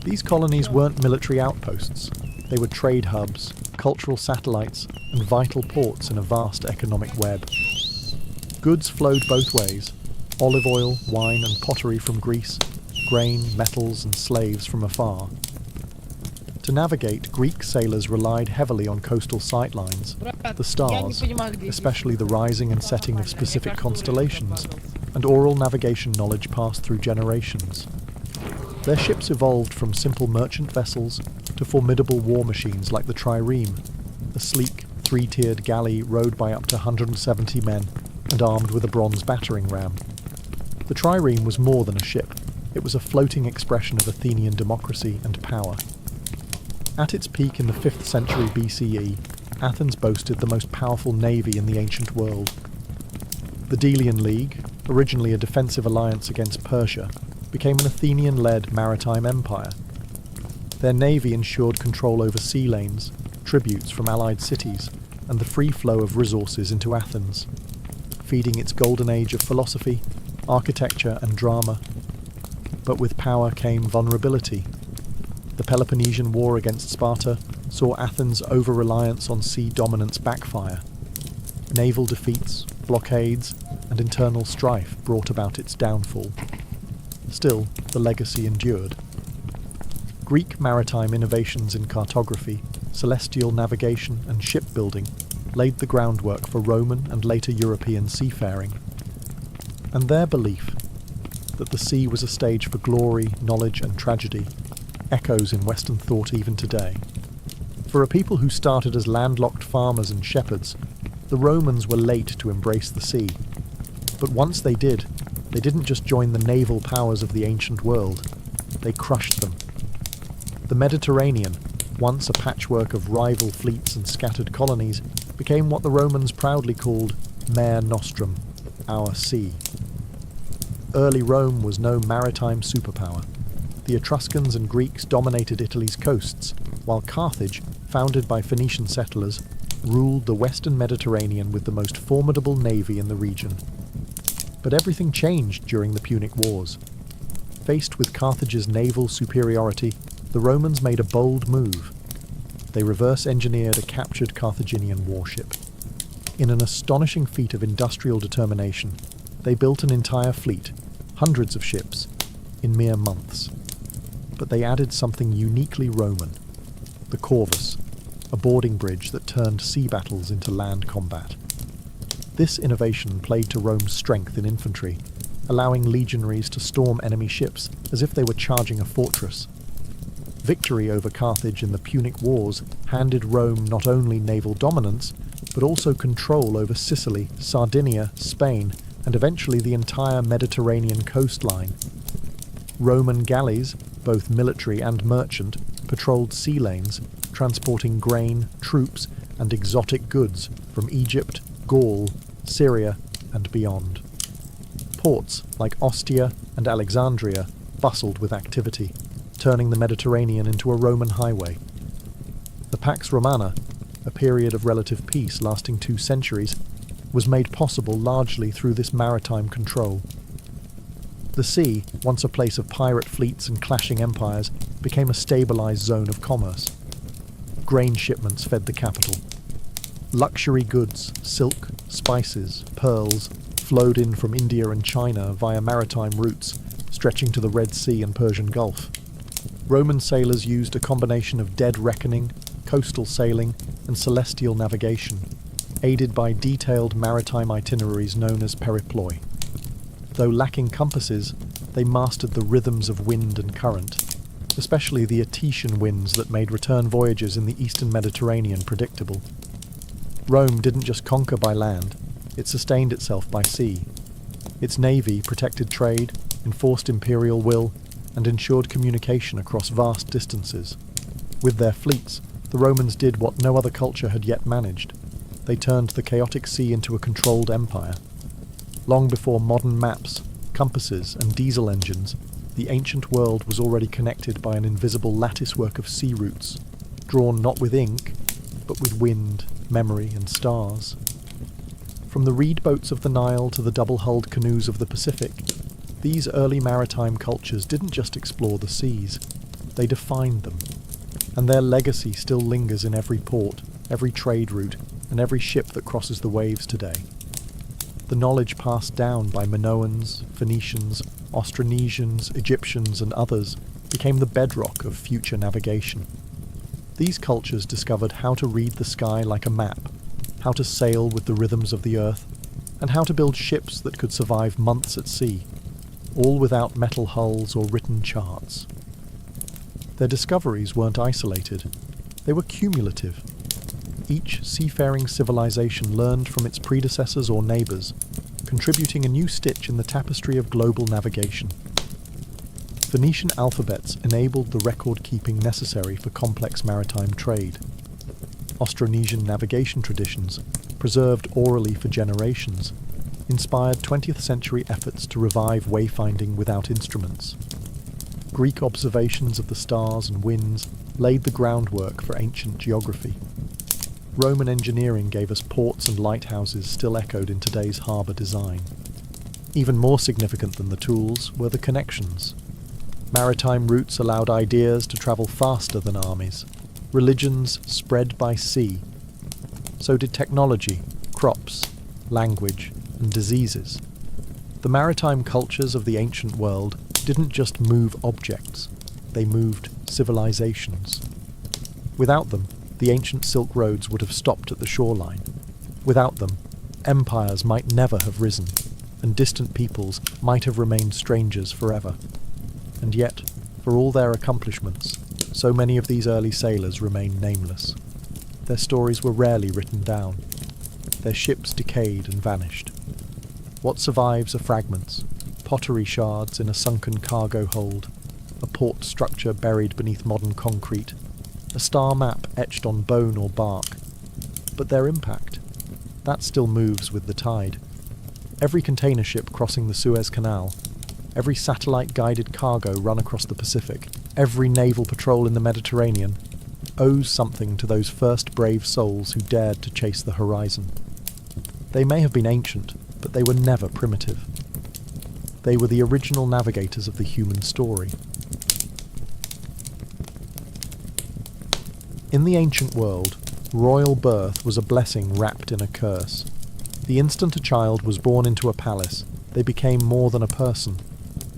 These colonies weren't military outposts. They were trade hubs, cultural satellites, and vital ports in a vast economic web. Goods flowed both ways: olive oil, wine, and pottery from Greece, grain, metals, and slaves from afar. To navigate, Greek sailors relied heavily on coastal sightlines, the stars, especially the rising and setting of specific constellations, and oral navigation knowledge passed through generations. Their ships evolved from simple merchant vessels to formidable war machines like the trireme, a sleek, three-tiered galley rowed by up to 170 men and armed with a bronze battering ram. The trireme was more than a ship. It was a floating expression of Athenian democracy and power. At its peak in the 5th century BCE, Athens boasted the most powerful navy in the ancient world. The Delian League, originally a defensive alliance against Persia, became an Athenian-led maritime empire. Their navy ensured control over sea lanes, tributes from allied cities, and the free flow of resources into Athens, feeding its golden age of philosophy, architecture and drama. But with power came vulnerability. The Peloponnesian War against Sparta saw Athens' over-reliance on sea dominance backfire. Naval defeats, blockades, and internal strife brought about its downfall. Still, the legacy endured. Greek maritime innovations in cartography, celestial navigation, and shipbuilding laid the groundwork for Roman and later European seafaring. And their belief that the sea was a stage for glory, knowledge, and tragedy echoes in Western thought even today. For a people who started as landlocked farmers and shepherds, the Romans were late to embrace the sea. But once they did, they didn't just join the naval powers of the ancient world, they crushed them. The Mediterranean, once a patchwork of rival fleets and scattered colonies, became what the Romans proudly called Mare Nostrum, our sea. Early Rome was no maritime superpower. The Etruscans and Greeks dominated Italy's coasts, while Carthage, founded by Phoenician settlers, ruled the western Mediterranean with the most formidable navy in the region. But everything changed during the Punic Wars. Faced with Carthage's naval superiority, the Romans made a bold move. They reverse-engineered a captured Carthaginian warship. In an astonishing feat of industrial determination, they built an entire fleet, hundreds of ships, in mere months. But they added something uniquely Roman: the corvus, a boarding bridge that turned sea battles into land combat. This innovation played to Rome's strength in infantry, allowing legionaries to storm enemy ships as if they were charging a fortress. Victory over Carthage in the Punic Wars handed Rome not only naval dominance, but also control over Sicily, Sardinia, Spain, and eventually the entire Mediterranean coastline. Roman galleys, both military and merchant, patrolled sea lanes, transporting grain, troops, and exotic goods from Egypt, Gaul, Syria, and beyond. Ports like Ostia and Alexandria bustled with activity, turning the Mediterranean into a Roman highway. The Pax Romana, a period of relative peace lasting 2 centuries, was made possible largely through this maritime control. The sea, once a place of pirate fleets and clashing empires, became a stabilized zone of commerce. Grain shipments fed the capital. Luxury goods, silk, spices, pearls, flowed in from India and China via maritime routes, stretching to the Red Sea and Persian Gulf. Roman sailors used a combination of dead reckoning, coastal sailing, and celestial navigation, aided by detailed maritime itineraries known as periploi. Though lacking compasses, they mastered the rhythms of wind and current, especially the Etesian winds that made return voyages in the eastern Mediterranean predictable. Rome didn't just conquer by land, it sustained itself by sea. Its navy protected trade, enforced imperial will, and ensured communication across vast distances. With their fleets, the Romans did what no other culture had yet managed. They turned the chaotic sea into a controlled empire. Long before modern maps, compasses, and diesel engines, the ancient world was already connected by an invisible latticework of sea routes, drawn not with ink, but with wind, memory, and stars. From the reed boats of the Nile to the double-hulled canoes of the Pacific, these early maritime cultures didn't just explore the seas, they defined them. And their legacy still lingers in every port, every trade route, and every ship that crosses the waves today. The knowledge passed down by Minoans, Phoenicians, Austronesians, Egyptians, and others became the bedrock of future navigation. These cultures discovered how to read the sky like a map, how to sail with the rhythms of the earth, and how to build ships that could survive months at sea, all without metal hulls or written charts. Their discoveries weren't isolated, they were cumulative. Each seafaring civilization learned from its predecessors or neighbours, contributing a new stitch in the tapestry of global navigation. Phoenician alphabets enabled the record-keeping necessary for complex maritime trade. Austronesian navigation traditions, preserved orally for generations, inspired 20th century efforts to revive wayfinding without instruments. Greek observations of the stars and winds laid the groundwork for ancient geography. Roman engineering gave us ports and lighthouses still echoed in today's harbour design. Even more significant than the tools were the connections. Maritime routes allowed ideas to travel faster than armies. Religions spread by sea. So did technology, crops, language, and diseases. The maritime cultures of the ancient world didn't just move objects, they moved civilizations. Without them, the ancient Silk Roads would have stopped at the shoreline. Without them, empires might never have risen, and distant peoples might have remained strangers forever. And yet, for all their accomplishments, so many of these early sailors remain nameless. Their stories were rarely written down. Their ships decayed and vanished. What survives are fragments, pottery shards in a sunken cargo hold, a port structure buried beneath modern concrete, a star map etched on bone or bark. But their impact, that still moves with the tide. Every container ship crossing the Suez Canal, every satellite-guided cargo run across the Pacific, every naval patrol in the Mediterranean, owes something to those first brave souls who dared to chase the horizon. They may have been ancient, but they were never primitive. They were the original navigators of the human story. In the ancient world, royal birth was a blessing wrapped in a curse. The instant a child was born into a palace, they became more than a person.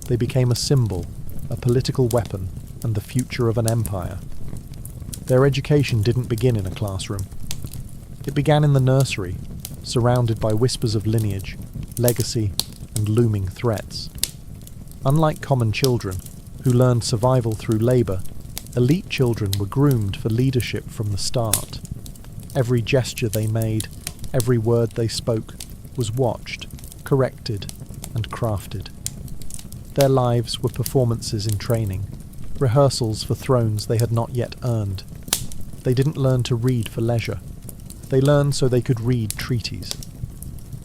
They became a symbol, a political weapon, and the future of an empire. Their education didn't begin in a classroom. It began in the nursery, surrounded by whispers of lineage, legacy, and looming threats. Unlike common children, who learned survival through labour, elite children were groomed for leadership from the start. Every gesture they made, every word they spoke, was watched, corrected, and crafted. Their lives were performances in training, rehearsals for thrones they had not yet earned. They didn't learn to read for leisure. They learned so they could read treaties.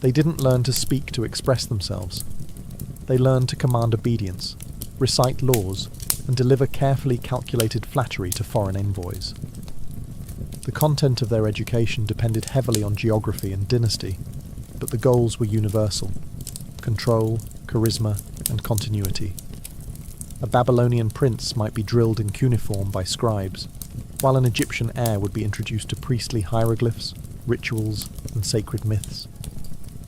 They didn't learn to speak to express themselves. They learned to command obedience, recite laws, and deliver carefully calculated flattery to foreign envoys. The content of their education depended heavily on geography and dynasty, but the goals were universal: control, charisma, and continuity. A Babylonian prince might be drilled in cuneiform by scribes, while an Egyptian heir would be introduced to priestly hieroglyphs, rituals, and sacred myths.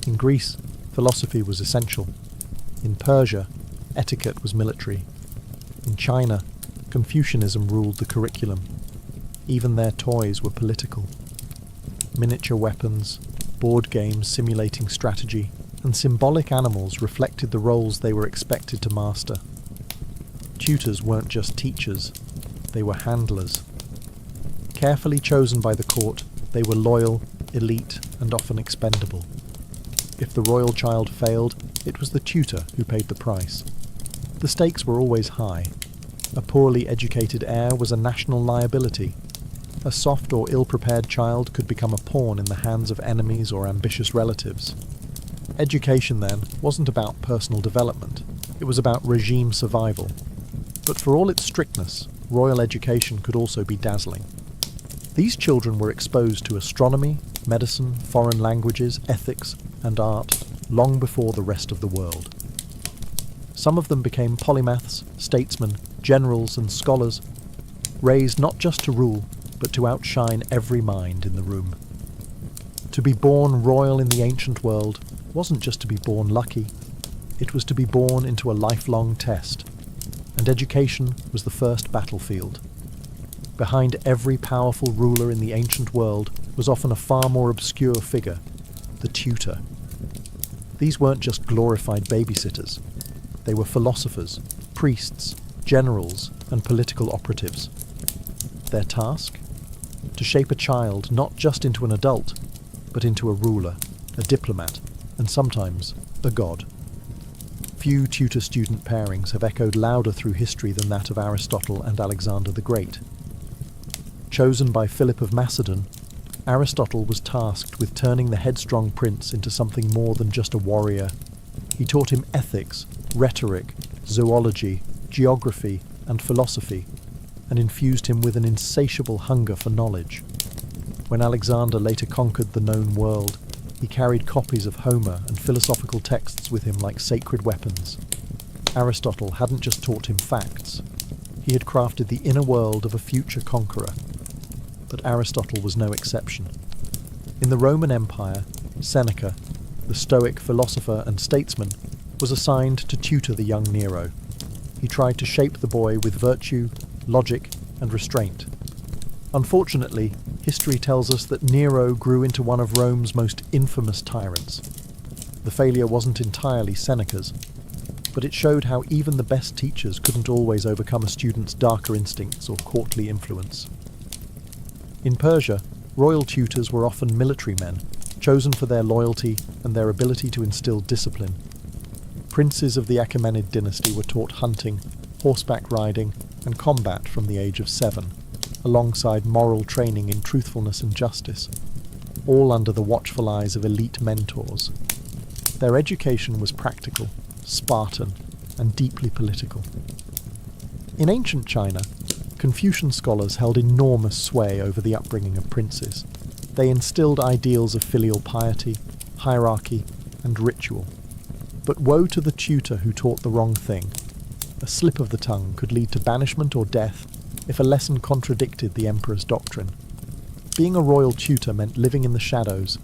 In Greece, philosophy was essential. In Persia, etiquette was military. In China, Confucianism ruled the curriculum. Even their toys were political. Miniature weapons, board games simulating strategy, and symbolic animals reflected the roles they were expected to master. Tutors weren't just teachers, they were handlers. Carefully chosen by the court, they were loyal, elite, and often expendable. If the royal child failed, it was the tutor who paid the price. The stakes were always high. A poorly educated heir was a national liability. A soft or ill-prepared child could become a pawn in the hands of enemies or ambitious relatives. Education, then, wasn't about personal development. It was about regime survival. But for all its strictness, royal education could also be dazzling. These children were exposed to astronomy, medicine, foreign languages, ethics, and art long before the rest of the world. Some of them became polymaths, statesmen, generals, and scholars, raised not just to rule, but to outshine every mind in the room. To be born royal in the ancient world wasn't just to be born lucky, it was to be born into a lifelong test, and education was the first battlefield. Behind every powerful ruler in the ancient world was often a far more obscure figure, the tutor. These weren't just glorified babysitters. They were philosophers, priests, generals, and political operatives. Their task? To shape a child not just into an adult, but into a ruler, a diplomat, and sometimes a god. Few tutor-student pairings have echoed louder through history than that of Aristotle and Alexander the Great. Chosen by Philip of Macedon, Aristotle was tasked with turning the headstrong prince into something more than just a warrior. He taught him ethics, rhetoric, zoology, geography, and philosophy, and infused him with an insatiable hunger for knowledge. When Alexander later conquered the known world, he carried copies of Homer and philosophical texts with him like sacred weapons. Aristotle hadn't just taught him facts. He had crafted the inner world of a future conqueror. But Aristotle was no exception. In the Roman Empire, Seneca, the Stoic philosopher and statesman, was assigned to tutor the young Nero. He tried to shape the boy with virtue, logic, and restraint. Unfortunately, history tells us that Nero grew into one of Rome's most infamous tyrants. The failure wasn't entirely Seneca's, but it showed how even the best teachers couldn't always overcome a student's darker instincts or courtly influence. In Persia, royal tutors were often military men, chosen for their loyalty and their ability to instill discipline. Princes of the Achaemenid dynasty were taught hunting, horseback riding, and combat from the age of 7, alongside moral training in truthfulness and justice, all under the watchful eyes of elite mentors. Their education was practical, Spartan, and deeply political. In ancient China, Confucian scholars held enormous sway over the upbringing of princes. They instilled ideals of filial piety, hierarchy, and ritual. But woe to the tutor who taught the wrong thing. A slip of the tongue could lead to banishment or death if a lesson contradicted the emperor's doctrine. Being a royal tutor meant living in the shadows,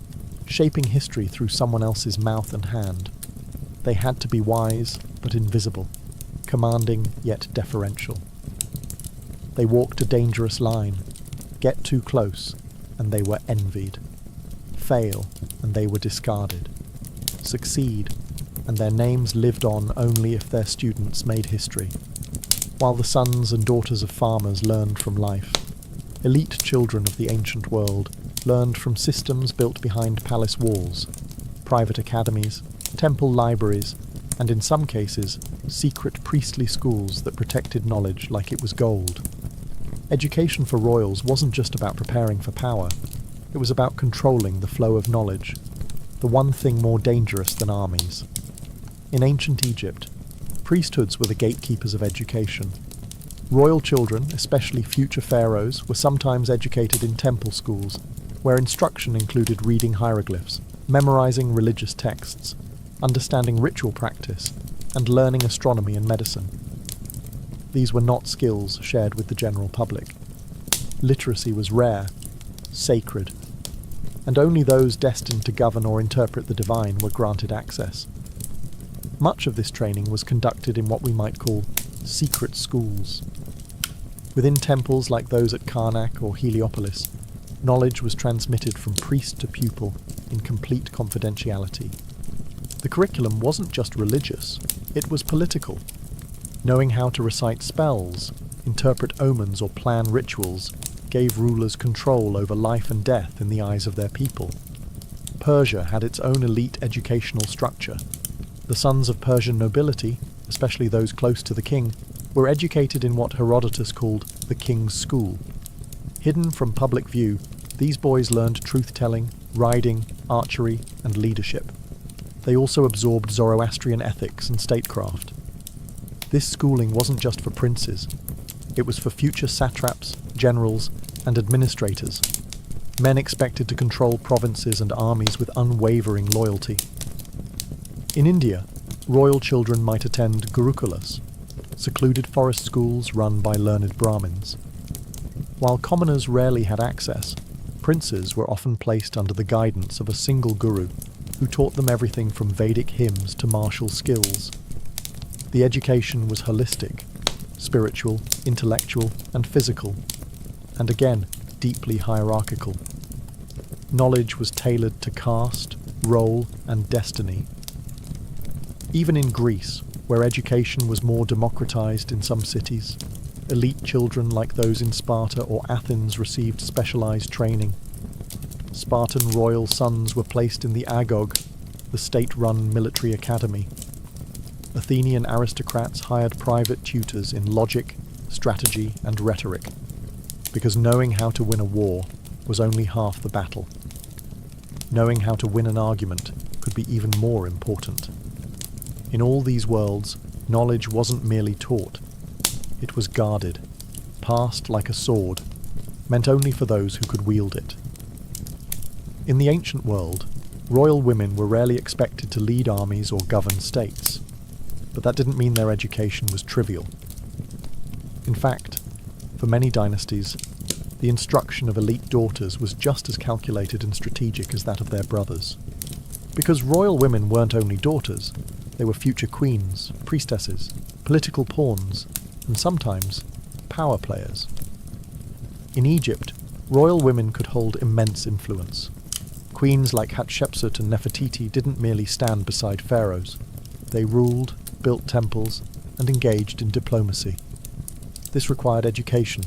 shaping history through someone else's mouth and hand. They had to be wise, but invisible, commanding yet deferential. They walked a dangerous line, get too close, and they were envied. Fail, and they were discarded. Succeed, and their names lived on only if their students made history. While the sons and daughters of farmers learned from life, elite children of the ancient world learned from systems built behind palace walls, private academies, temple libraries, and in some cases, secret priestly schools that protected knowledge like it was gold. Education for royals wasn't just about preparing for power, it was about controlling the flow of knowledge, the one thing more dangerous than armies. In ancient Egypt, priesthoods were the gatekeepers of education. Royal children, especially future pharaohs, were sometimes educated in temple schools, where instruction included reading hieroglyphs, memorizing religious texts, understanding ritual practice, and learning astronomy and medicine. These were not skills shared with the general public. Literacy was rare, sacred, and only those destined to govern or interpret the divine were granted access. Much of this training was conducted in what we might call secret schools. Within temples like those at Karnak or Heliopolis, knowledge was transmitted from priest to pupil in complete confidentiality. The curriculum wasn't just religious, it was political. Knowing how to recite spells, interpret omens or plan rituals gave rulers control over life and death in the eyes of their people. Persia had its own elite educational structure. The sons of Persian nobility, especially those close to the king, were educated in what Herodotus called the king's school. Hidden from public view, these boys learned truth-telling, riding, archery, and leadership. They also absorbed Zoroastrian ethics and statecraft. This schooling wasn't just for princes. It was for future satraps, generals, and administrators, men expected to control provinces and armies with unwavering loyalty. In India, royal children might attend gurukulas, secluded forest schools run by learned Brahmins. While commoners rarely had access, princes were often placed under the guidance of a single guru who taught them everything from Vedic hymns to martial skills. The education was holistic, spiritual, intellectual, and physical, and again, deeply hierarchical. Knowledge was tailored to caste, role, and destiny. Even in Greece, where education was more democratized in some cities, elite children like those in Sparta or Athens received specialized training. Spartan royal sons were placed in the agog, the state-run military academy. Athenian aristocrats hired private tutors in logic, strategy, and rhetoric, because knowing how to win a war was only half the battle. Knowing how to win an argument could be even more important. In all these worlds, knowledge wasn't merely taught. It was guarded, passed like a sword, meant only for those who could wield it. In the ancient world, royal women were rarely expected to lead armies or govern states, but that didn't mean their education was trivial. In fact, for many dynasties, the instruction of elite daughters was just as calculated and strategic as that of their brothers. Because royal women weren't only daughters, they were future queens, priestesses, political pawns, and sometimes power players. In Egypt, royal women could hold immense influence. Queens like Hatshepsut and Nefertiti didn't merely stand beside pharaohs. They ruled, built temples, and engaged in diplomacy. This required education.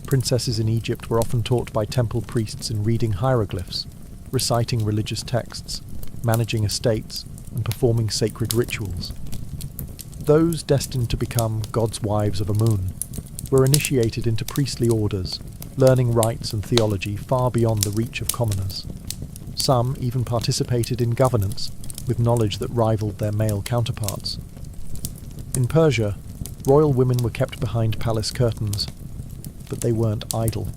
Princesses in Egypt were often taught by temple priests in reading hieroglyphs, reciting religious texts, managing estates, and performing sacred rituals. Those destined to become God's wives of Amun were initiated into priestly orders, learning rites and theology far beyond the reach of commoners. Some even participated in governance with knowledge that rivaled their male counterparts. In Persia, royal women were kept behind palace curtains, but they weren't idle.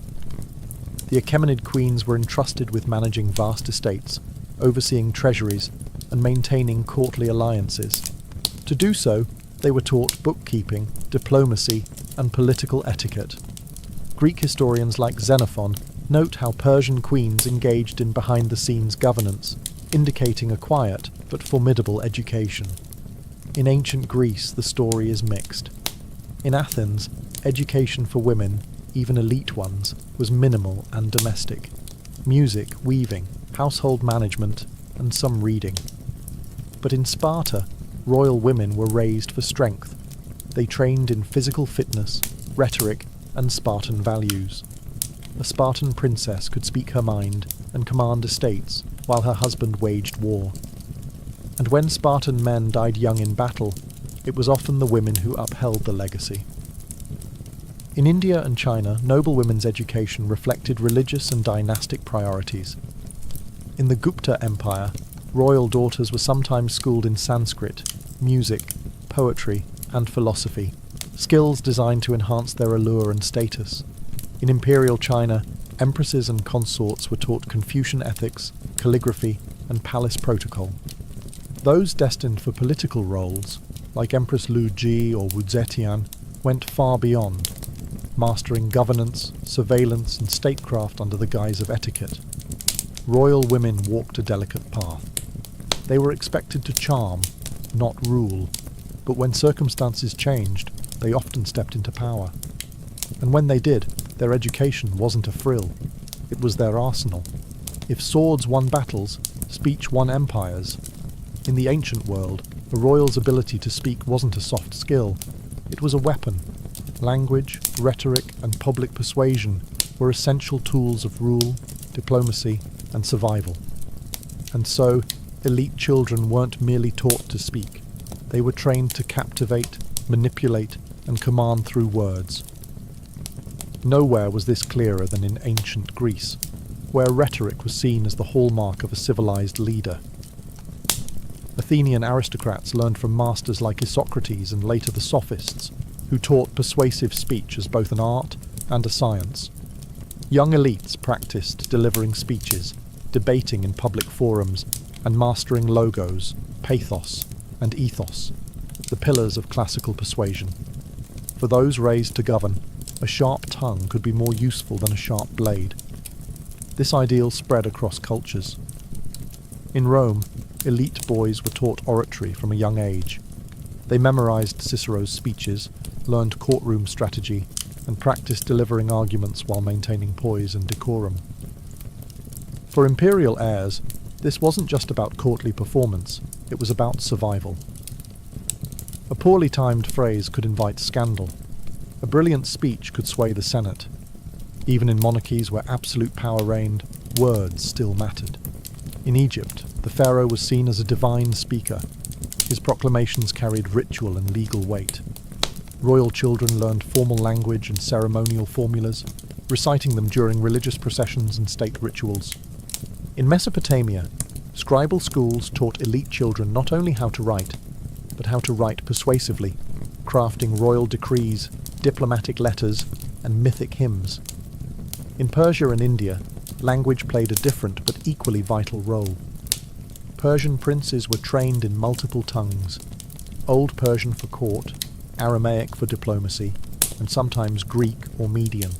The Achaemenid queens were entrusted with managing vast estates, overseeing treasuries, and maintaining courtly alliances. To do so, they were taught bookkeeping, diplomacy, and political etiquette. Greek historians like Xenophon note how Persian queens engaged in behind-the-scenes governance, indicating a quiet but formidable education. In ancient Greece, the story is mixed. In Athens, education for women, even elite ones, was minimal and domestic. Music, weaving, household management, and some reading. But in Sparta, royal women were raised for strength. They trained in physical fitness, rhetoric, and Spartan values. A Spartan princess could speak her mind and command estates while her husband waged war. And when Spartan men died young in battle, it was often the women who upheld the legacy. In India and China, noble women's education reflected religious and dynastic priorities. In the Gupta Empire, royal daughters were sometimes schooled in Sanskrit, music, poetry, and philosophy, skills designed to enhance their allure and status. In imperial China, empresses and consorts were taught Confucian ethics, calligraphy, and palace protocol. Those destined for political roles, like Empress Lu Ji or Wu Zetian, went far beyond, mastering governance, surveillance, and statecraft under the guise of etiquette. Royal women walked a delicate path. They were expected to charm, not rule, but when circumstances changed, they often stepped into power. And when they did, their education wasn't a frill. It was their arsenal. If swords won battles, speech won empires. In the ancient world, a royal's ability to speak wasn't a soft skill. It was a weapon. Language, rhetoric, and public persuasion were essential tools of rule, diplomacy, and survival. And so, elite children weren't merely taught to speak. They were trained to captivate, manipulate, and command through words. Nowhere was this clearer than in ancient Greece, where rhetoric was seen as the hallmark of a civilized leader. Athenian aristocrats learned from masters like Isocrates and later the Sophists, who taught persuasive speech as both an art and a science. Young elites practiced delivering speeches, debating in public forums, and mastering logos, pathos, and ethos, the pillars of classical persuasion. For those raised to govern, a sharp tongue could be more useful than a sharp blade. This ideal spread across cultures. In Rome, elite boys were taught oratory from a young age. They memorized Cicero's speeches, learned courtroom strategy, and practiced delivering arguments while maintaining poise and decorum. For imperial heirs, this wasn't just about courtly performance, it was about survival. A poorly timed phrase could invite scandal. A brilliant speech could sway the Senate. Even in monarchies where absolute power reigned, words still mattered. In Egypt, the pharaoh was seen as a divine speaker. His proclamations carried ritual and legal weight. Royal children learned formal language and ceremonial formulas, reciting them during religious processions and state rituals. In Mesopotamia, scribal schools taught elite children not only how to write, but how to write persuasively, crafting royal decrees, diplomatic letters, and mythic hymns. In Persia and India, language played a different but equally vital role. Persian princes were trained in multiple tongues, Old Persian for court, Aramaic for diplomacy, and sometimes Greek or Median.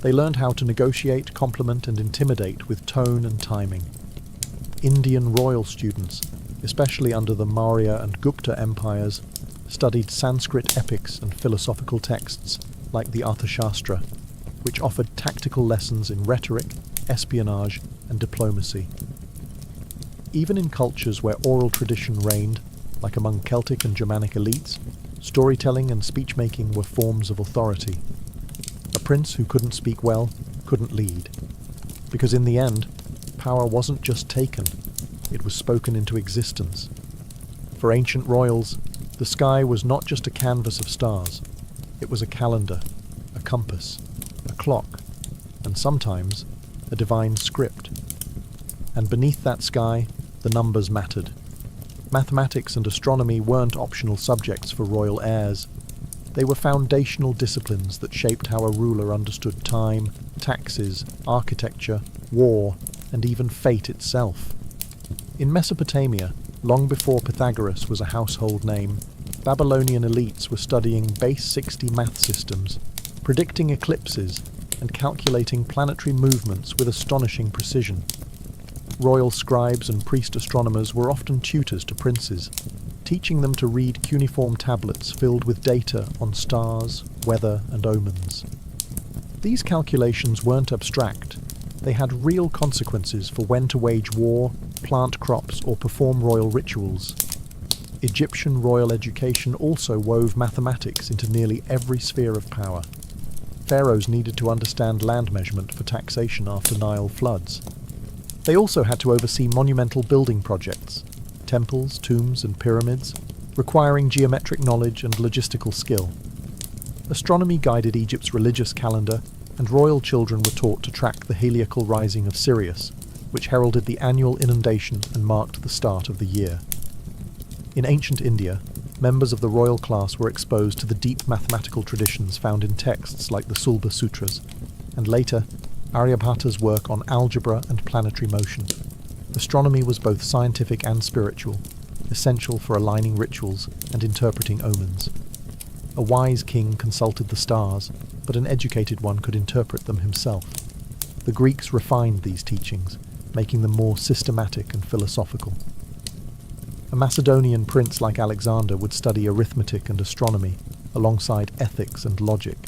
They learned how to negotiate, compliment, and intimidate with tone and timing. Indian royal students, especially under the Maurya and Gupta empires, studied Sanskrit epics and philosophical texts like the Arthashastra, which offered tactical lessons in rhetoric, espionage, and diplomacy. Even in cultures where oral tradition reigned, like among Celtic and Germanic elites, storytelling and speech-making were forms of authority. A prince who couldn't speak well couldn't lead, because in the end, power wasn't just taken, it was spoken into existence. For ancient royals, the sky was not just a canvas of stars, it was a calendar, a compass, a clock, and sometimes a divine script. And beneath that sky, the numbers mattered. Mathematics and astronomy weren't optional subjects for royal heirs. They were foundational disciplines that shaped how a ruler understood time, taxes, architecture, war, and even fate itself. In Mesopotamia, long before Pythagoras was a household name, Babylonian elites were studying base 60 math systems, predicting eclipses, and calculating planetary movements with astonishing precision. Royal scribes and priest astronomers were often tutors to princes, teaching them to read cuneiform tablets filled with data on stars, weather, and omens. These calculations weren't abstract. They had real consequences for when to wage war, plant crops, or perform royal rituals. Egyptian royal education also wove mathematics into nearly every sphere of power. Pharaohs needed to understand land measurement for taxation after Nile floods. They also had to oversee monumental building projects, temples, tombs, and pyramids, requiring geometric knowledge and logistical skill. Astronomy guided Egypt's religious calendar, and royal children were taught to track the heliacal rising of Sirius, which heralded the annual inundation and marked the start of the year. In ancient India, members of the royal class were exposed to the deep mathematical traditions found in texts like the Sulba Sutras, and later, Aryabhata's work on algebra and planetary motion. Astronomy was both scientific and spiritual, essential for aligning rituals and interpreting omens. A wise king consulted the stars, but an educated one could interpret them himself. The Greeks refined these teachings, making them more systematic and philosophical. A Macedonian prince like Alexander would study arithmetic and astronomy, alongside ethics and logic.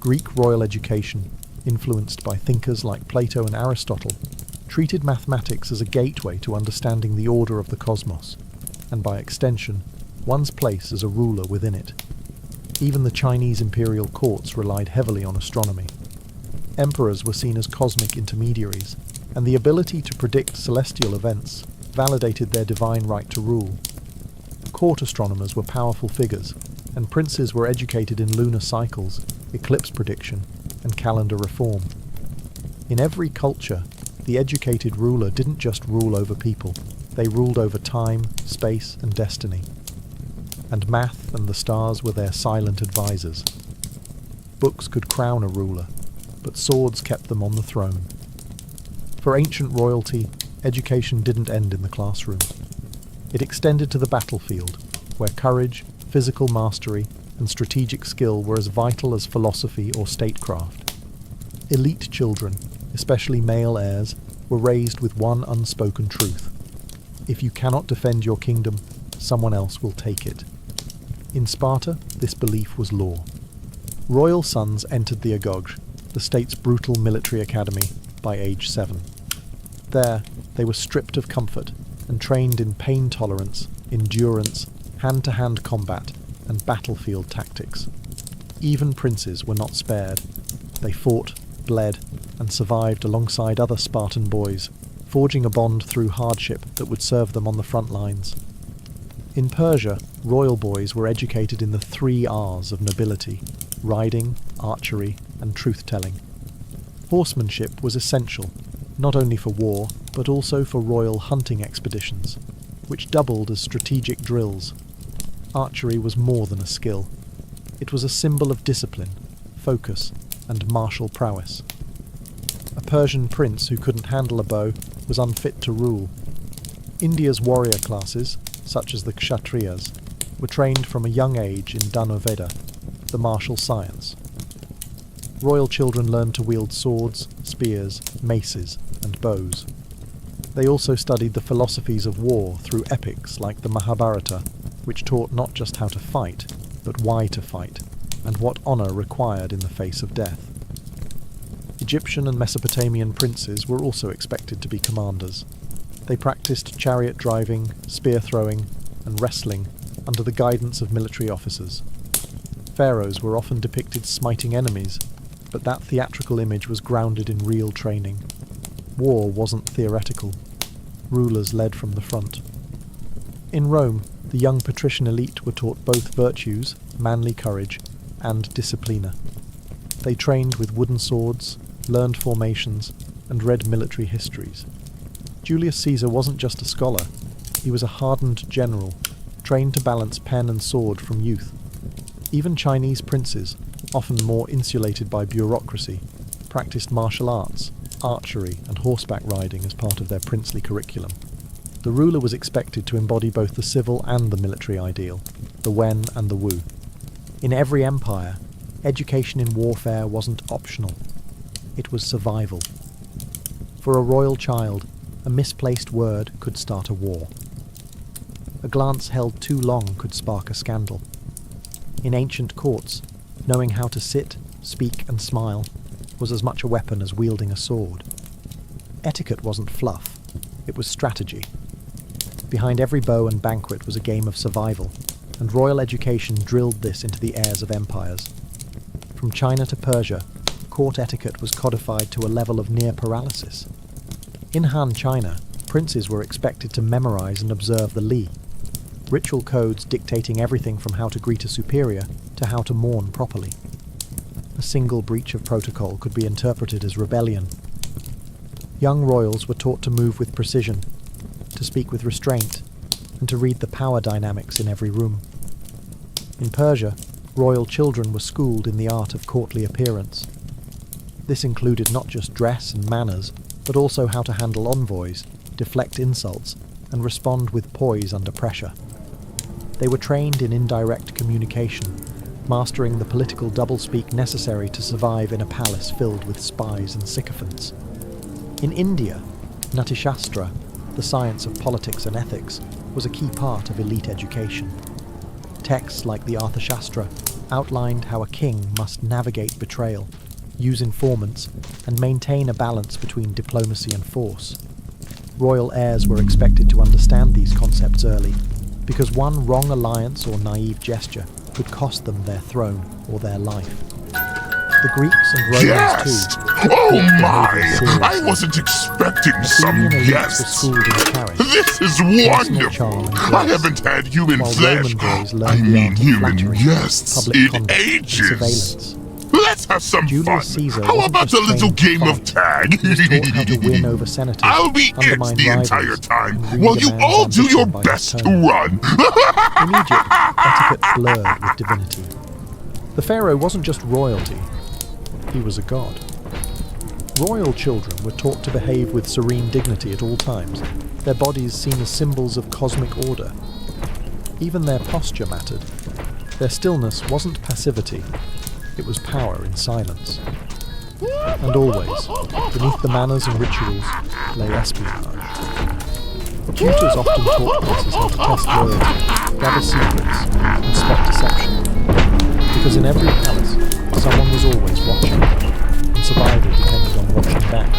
Greek royal education, influenced by thinkers like Plato and Aristotle, treated mathematics as a gateway to understanding the order of the cosmos, and by extension, one's place as a ruler within it. Even the Chinese imperial courts relied heavily on astronomy. Emperors were seen as cosmic intermediaries, and the ability to predict celestial events validated their divine right to rule. Court astronomers were powerful figures, and princes were educated in lunar cycles, eclipse prediction, and calendar reform. In every culture, the educated ruler didn't just rule over people, they ruled over time, space, and destiny. And math and the stars were their silent advisors. Books could crown a ruler, but swords kept them on the throne. For ancient royalty, education didn't end in the classroom. It extended to the battlefield, where courage, physical mastery, and strategic skill were as vital as philosophy or statecraft. Elite children, especially male heirs, were raised with one unspoken truth. If you cannot defend your kingdom, someone else will take it. In Sparta, this belief was law. Royal sons entered the Agog, the state's brutal military academy, by age 7. There, they were stripped of comfort and trained in pain tolerance, endurance, hand-to-hand combat, and battlefield tactics. Even princes were not spared. They fought, bled, and survived alongside other Spartan boys, forging a bond through hardship that would serve them on the front lines. In Persia, royal boys were educated in the 3 R's of nobility: riding, archery, and truth-telling. Horsemanship was essential, not only for war, but also for royal hunting expeditions, which doubled as strategic drills. Archery was more than a skill. It was a symbol of discipline, focus, and martial prowess. A Persian prince who couldn't handle a bow was unfit to rule. India's warrior classes, such as the Kshatriyas, were trained from a young age in Dhanurveda, the martial science. Royal children learned to wield swords, spears, maces, and bows. They also studied the philosophies of war through epics like the Mahabharata, which taught not just how to fight, but why to fight, and what honour required in the face of death. Egyptian and Mesopotamian princes were also expected to be commanders. They practiced chariot driving, spear throwing, and wrestling under the guidance of military officers. Pharaohs were often depicted smiting enemies, but that theatrical image was grounded in real training. War wasn't theoretical. Rulers led from the front. In Rome, the young patrician elite were taught both virtues, manly courage, and disciplina. They trained with wooden swords, learned formations, and read military histories. Julius Caesar wasn't just a scholar, he was a hardened general, trained to balance pen and sword from youth. Even Chinese princes, often more insulated by bureaucracy, practiced martial arts, archery, and horseback riding as part of their princely curriculum. The ruler was expected to embody both the civil and the military ideal, the wen and the wu. In every empire, education in warfare wasn't optional. It was survival. For a royal child, a misplaced word could start a war. A glance held too long could spark a scandal. In ancient courts, knowing how to sit, speak, and smile was as much a weapon as wielding a sword. Etiquette wasn't fluff, it was strategy. Behind every bow and banquet was a game of survival, and royal education drilled this into the heirs of empires. From China to Persia, court etiquette was codified to a level of near paralysis. In Han China, princes were expected to memorize and observe the Li, ritual codes dictating everything from how to greet a superior to how to mourn properly. A single breach of protocol could be interpreted as rebellion. Young royals were taught to move with precision, to speak with restraint, and to read the power dynamics in every room. In Persia, royal children were schooled in the art of courtly appearance. This included not just dress and manners, but also how to handle envoys, deflect insults, and respond with poise under pressure. They were trained in indirect communication, mastering the political doublespeak necessary to survive in a palace filled with spies and sycophants. In India, Natishastra, the science of politics and ethics, was a key part of elite education. Texts like the Arthashastra outlined how a king must navigate betrayal, use informants, and maintain a balance between diplomacy and force. Royal heirs were expected to understand these concepts early, because one wrong alliance or naive gesture could cost them their throne or their life. The Greeks and Romans Yes! too. Oh my! I wasn't expecting some Athenian elites were guests. schooled in charis, This is personal charm wonderful! and I grace, haven't had human while flesh. Roman boys I learned the mean art of human flattery, guests public in conduct, and ages. surveillance. Let's have some Julius fun. Caesar How wasn't about just a little trained to game of fight. tag? He was taught how to win over senators, I'll be it undermine the rivals, entire time, and read while a you man's all do your ambition by his best to tone. run. In Egypt, etiquette blurred with divinity. The pharaoh wasn't just royalty, he was a god. Royal children were taught to behave with serene dignity at all times, their bodies seen as symbols of cosmic order. Even their posture mattered. Their stillness wasn't passivity, it was power in silence. And always, beneath the manners and rituals, lay espionage. Tutors often taught princes how to test loyalty, gather secrets, and spot deception. Because in every palace, someone was always watching, and survival depended on watching back.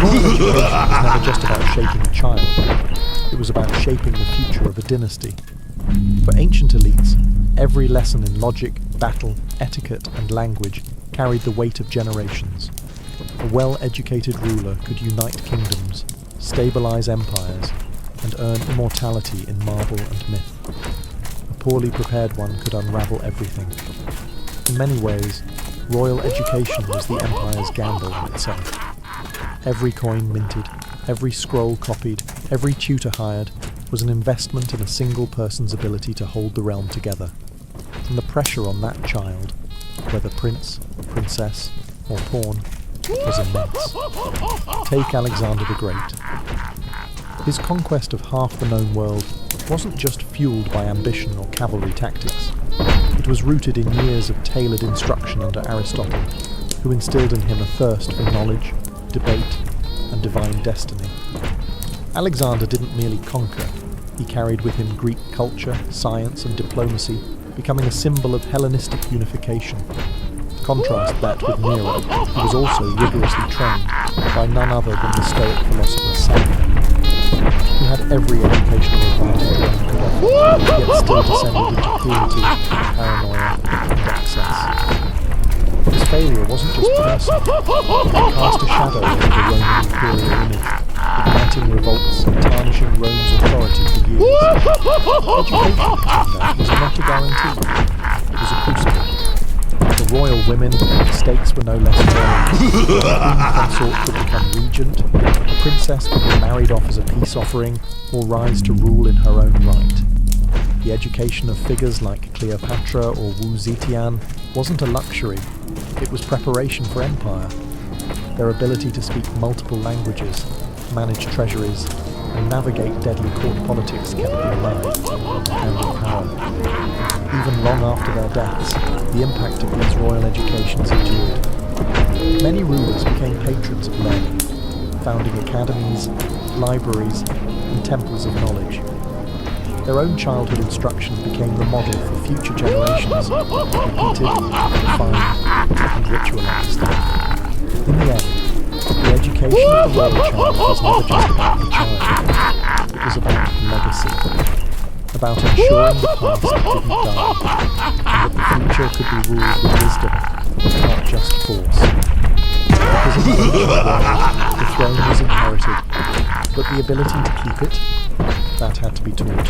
The royal education was never just about shaping a child, it was about shaping the future of a dynasty. For ancient elites, every lesson in logic, battle, etiquette, and language carried the weight of generations. A well-educated ruler could unite kingdoms, stabilize empires, and earn immortality in marble and myth. A poorly prepared one could unravel everything. In many ways, royal education was the empire's gamble on itself. Every coin minted, every scroll copied, every tutor hired was an investment in a single person's ability to hold the realm together. And the pressure on that child, whether prince, princess, or pawn, was immense. Take Alexander the Great. His conquest of half the known world wasn't just fueled by ambition or cavalry tactics. It was rooted in years of tailored instruction under Aristotle, who instilled in him a thirst for knowledge, debate, and divine destiny. Alexander didn't merely conquer, he carried with him Greek culture, science, and diplomacy, becoming a symbol of Hellenistic unification. Contrast that with Nero, who was also rigorously trained by none other than the Stoic philosopher Seneca. He had every educational advantage one could offer, yet still descended into cruelty, paranoia, and excess. His failure wasn't just personal, it cast a shadow over the Roman imperial image, igniting revolts and tarnishing Rome's authority for years. Education, it turned out, was not a guarantee, it was a crucible. For royal women, the stakes were no less grave. A queen consort could become regent, a princess could be married off as a peace offering, or rise to rule in her own right. The education of figures like Cleopatra or Wu Zetian wasn't a luxury, it was preparation for empire. Their ability to speak multiple languages, manage treasuries, and navigate deadly court politics kept them alive and in power. Even long after their deaths, the impact of these royal educations endured. Many rulers became patrons of learning, founding academies, libraries, and temples of knowledge. Their own childhood instruction became the model for future generations, repeated, refined, and ritualized. In the end, the education of the royal child was never just about the child, it was about legacy, about ensuring the past didn't die, and that the future could be ruled with wisdom, not just force. Because in the ancient world, the throne was inherited, but the ability to keep it, that had to be taught.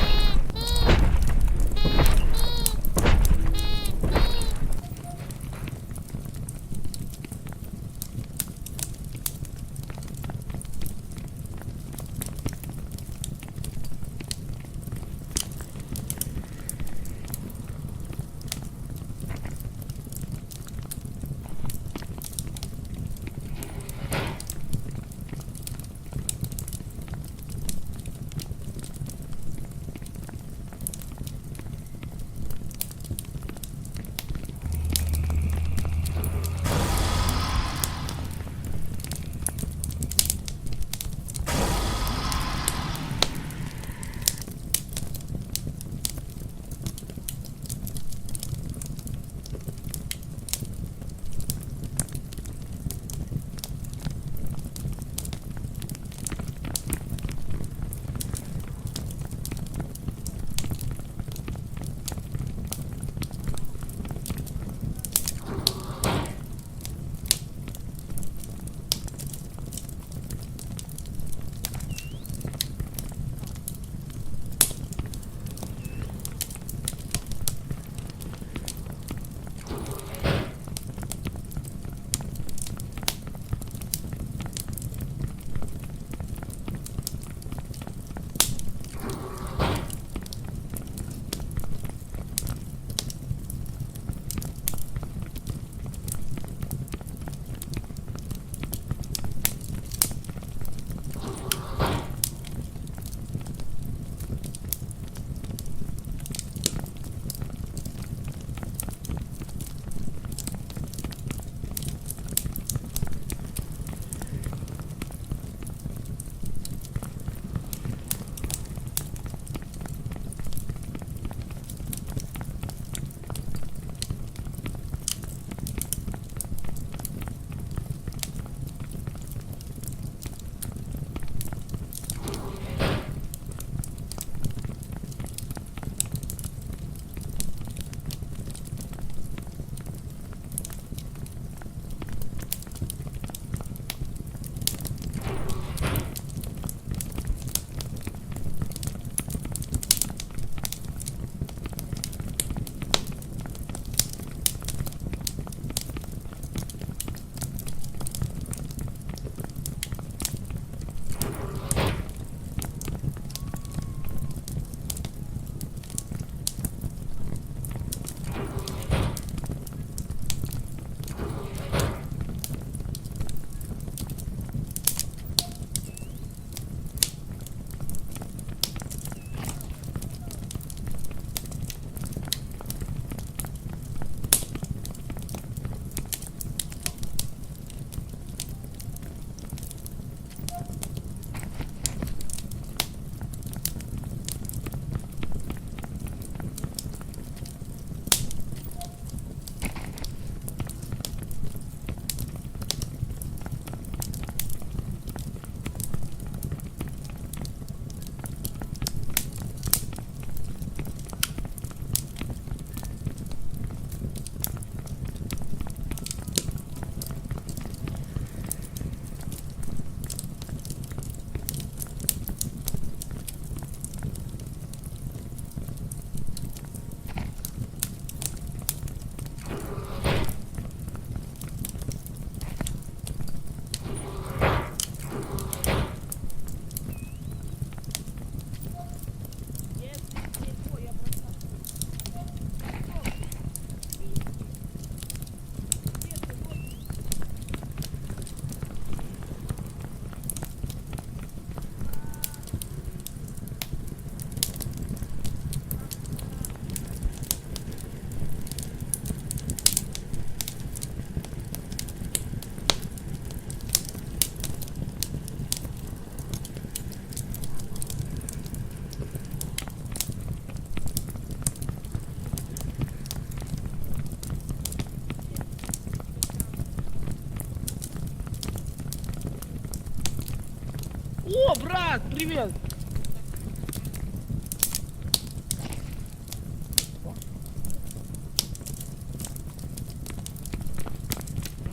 Привет!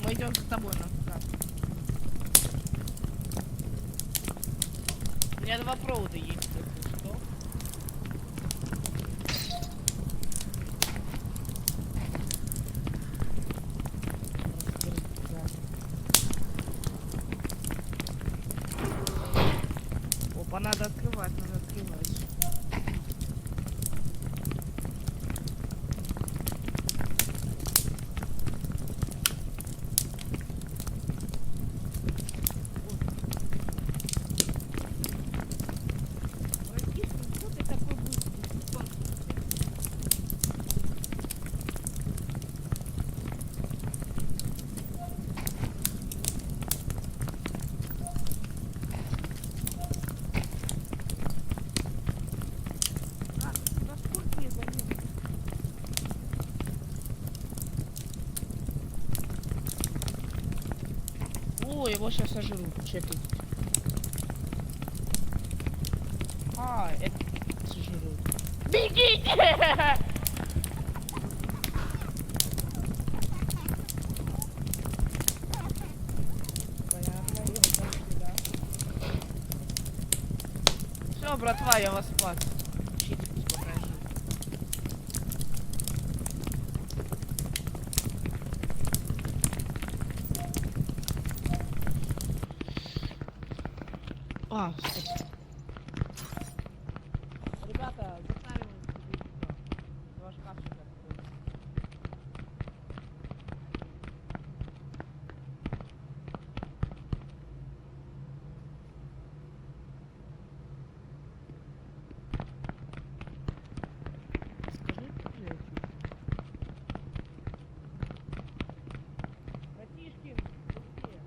Мы идем за тобой, да. У меня два провода есть, если что. Опа, надо открывать, надо открывать. Братишка, что ты такой быстрый? О, его сейчас сожрут, чекай. А, это сожрут. Бегите! Понятно, его там сюда. Все, братва, я вас спас. Учитесь, покажи. А, стоп. Ребята, затариваем себе сюда. Ваш шкафчик откройте. Скажи привет. Братишки, быстрее.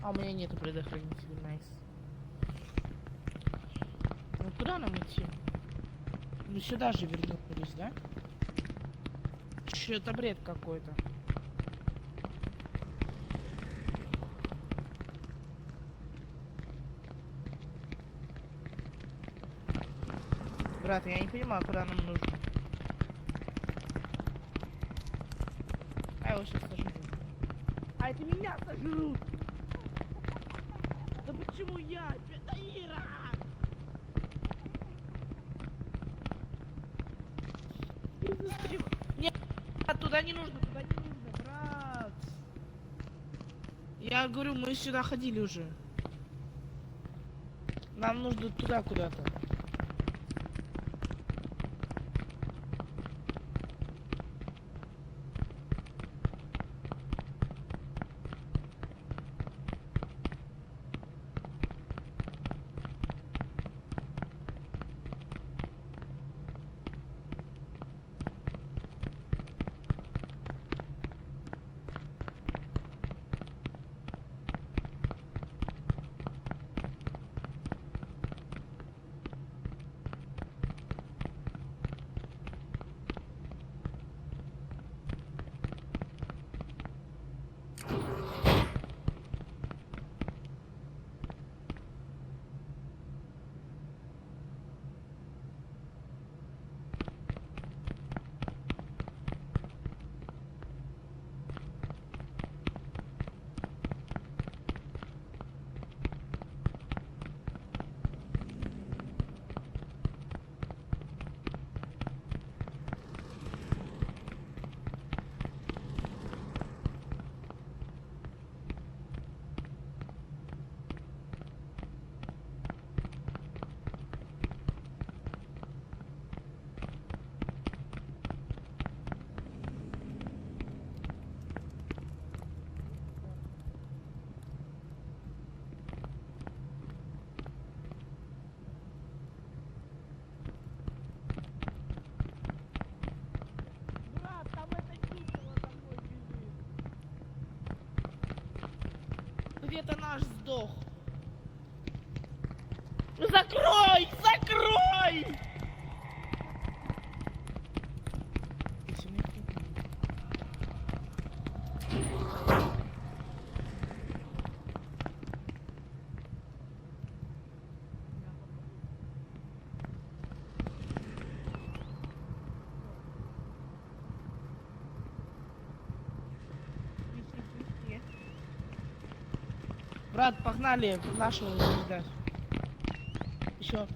А у меня нету предохранителя, найс. Ну куда нам идти? Ну сюда же вернулись, да? Че это бред какой-то? Брат, я не понимаю, куда нам нужно. А его сейчас сожрут. А это меня сожрут! Да почему я? Это Ира! Нет, туда не нужно, брат. Я говорю, мы сюда ходили уже. Нам нужно туда куда-то. где-то наш сдох. Закрой! Закрой! Брат, погнали нашу ждать. Еще.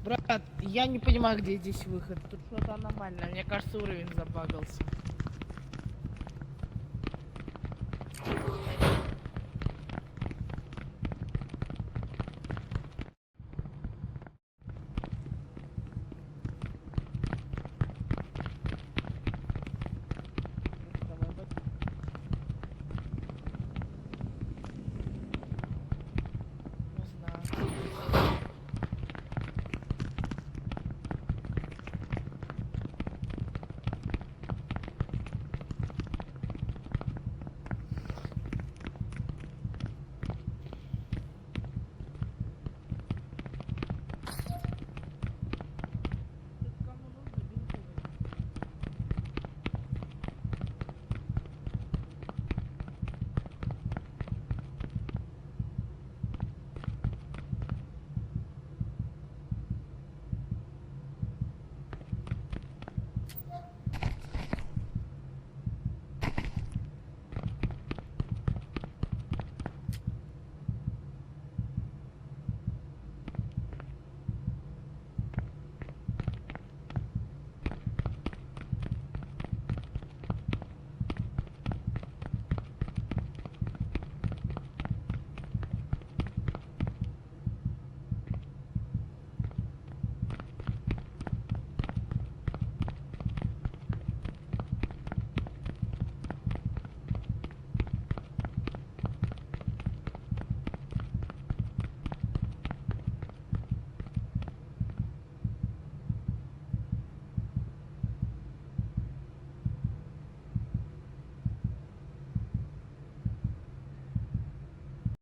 Брат, я не понимаю, где здесь выход. Тут что-то аномальное. Мне кажется, уровень забагался.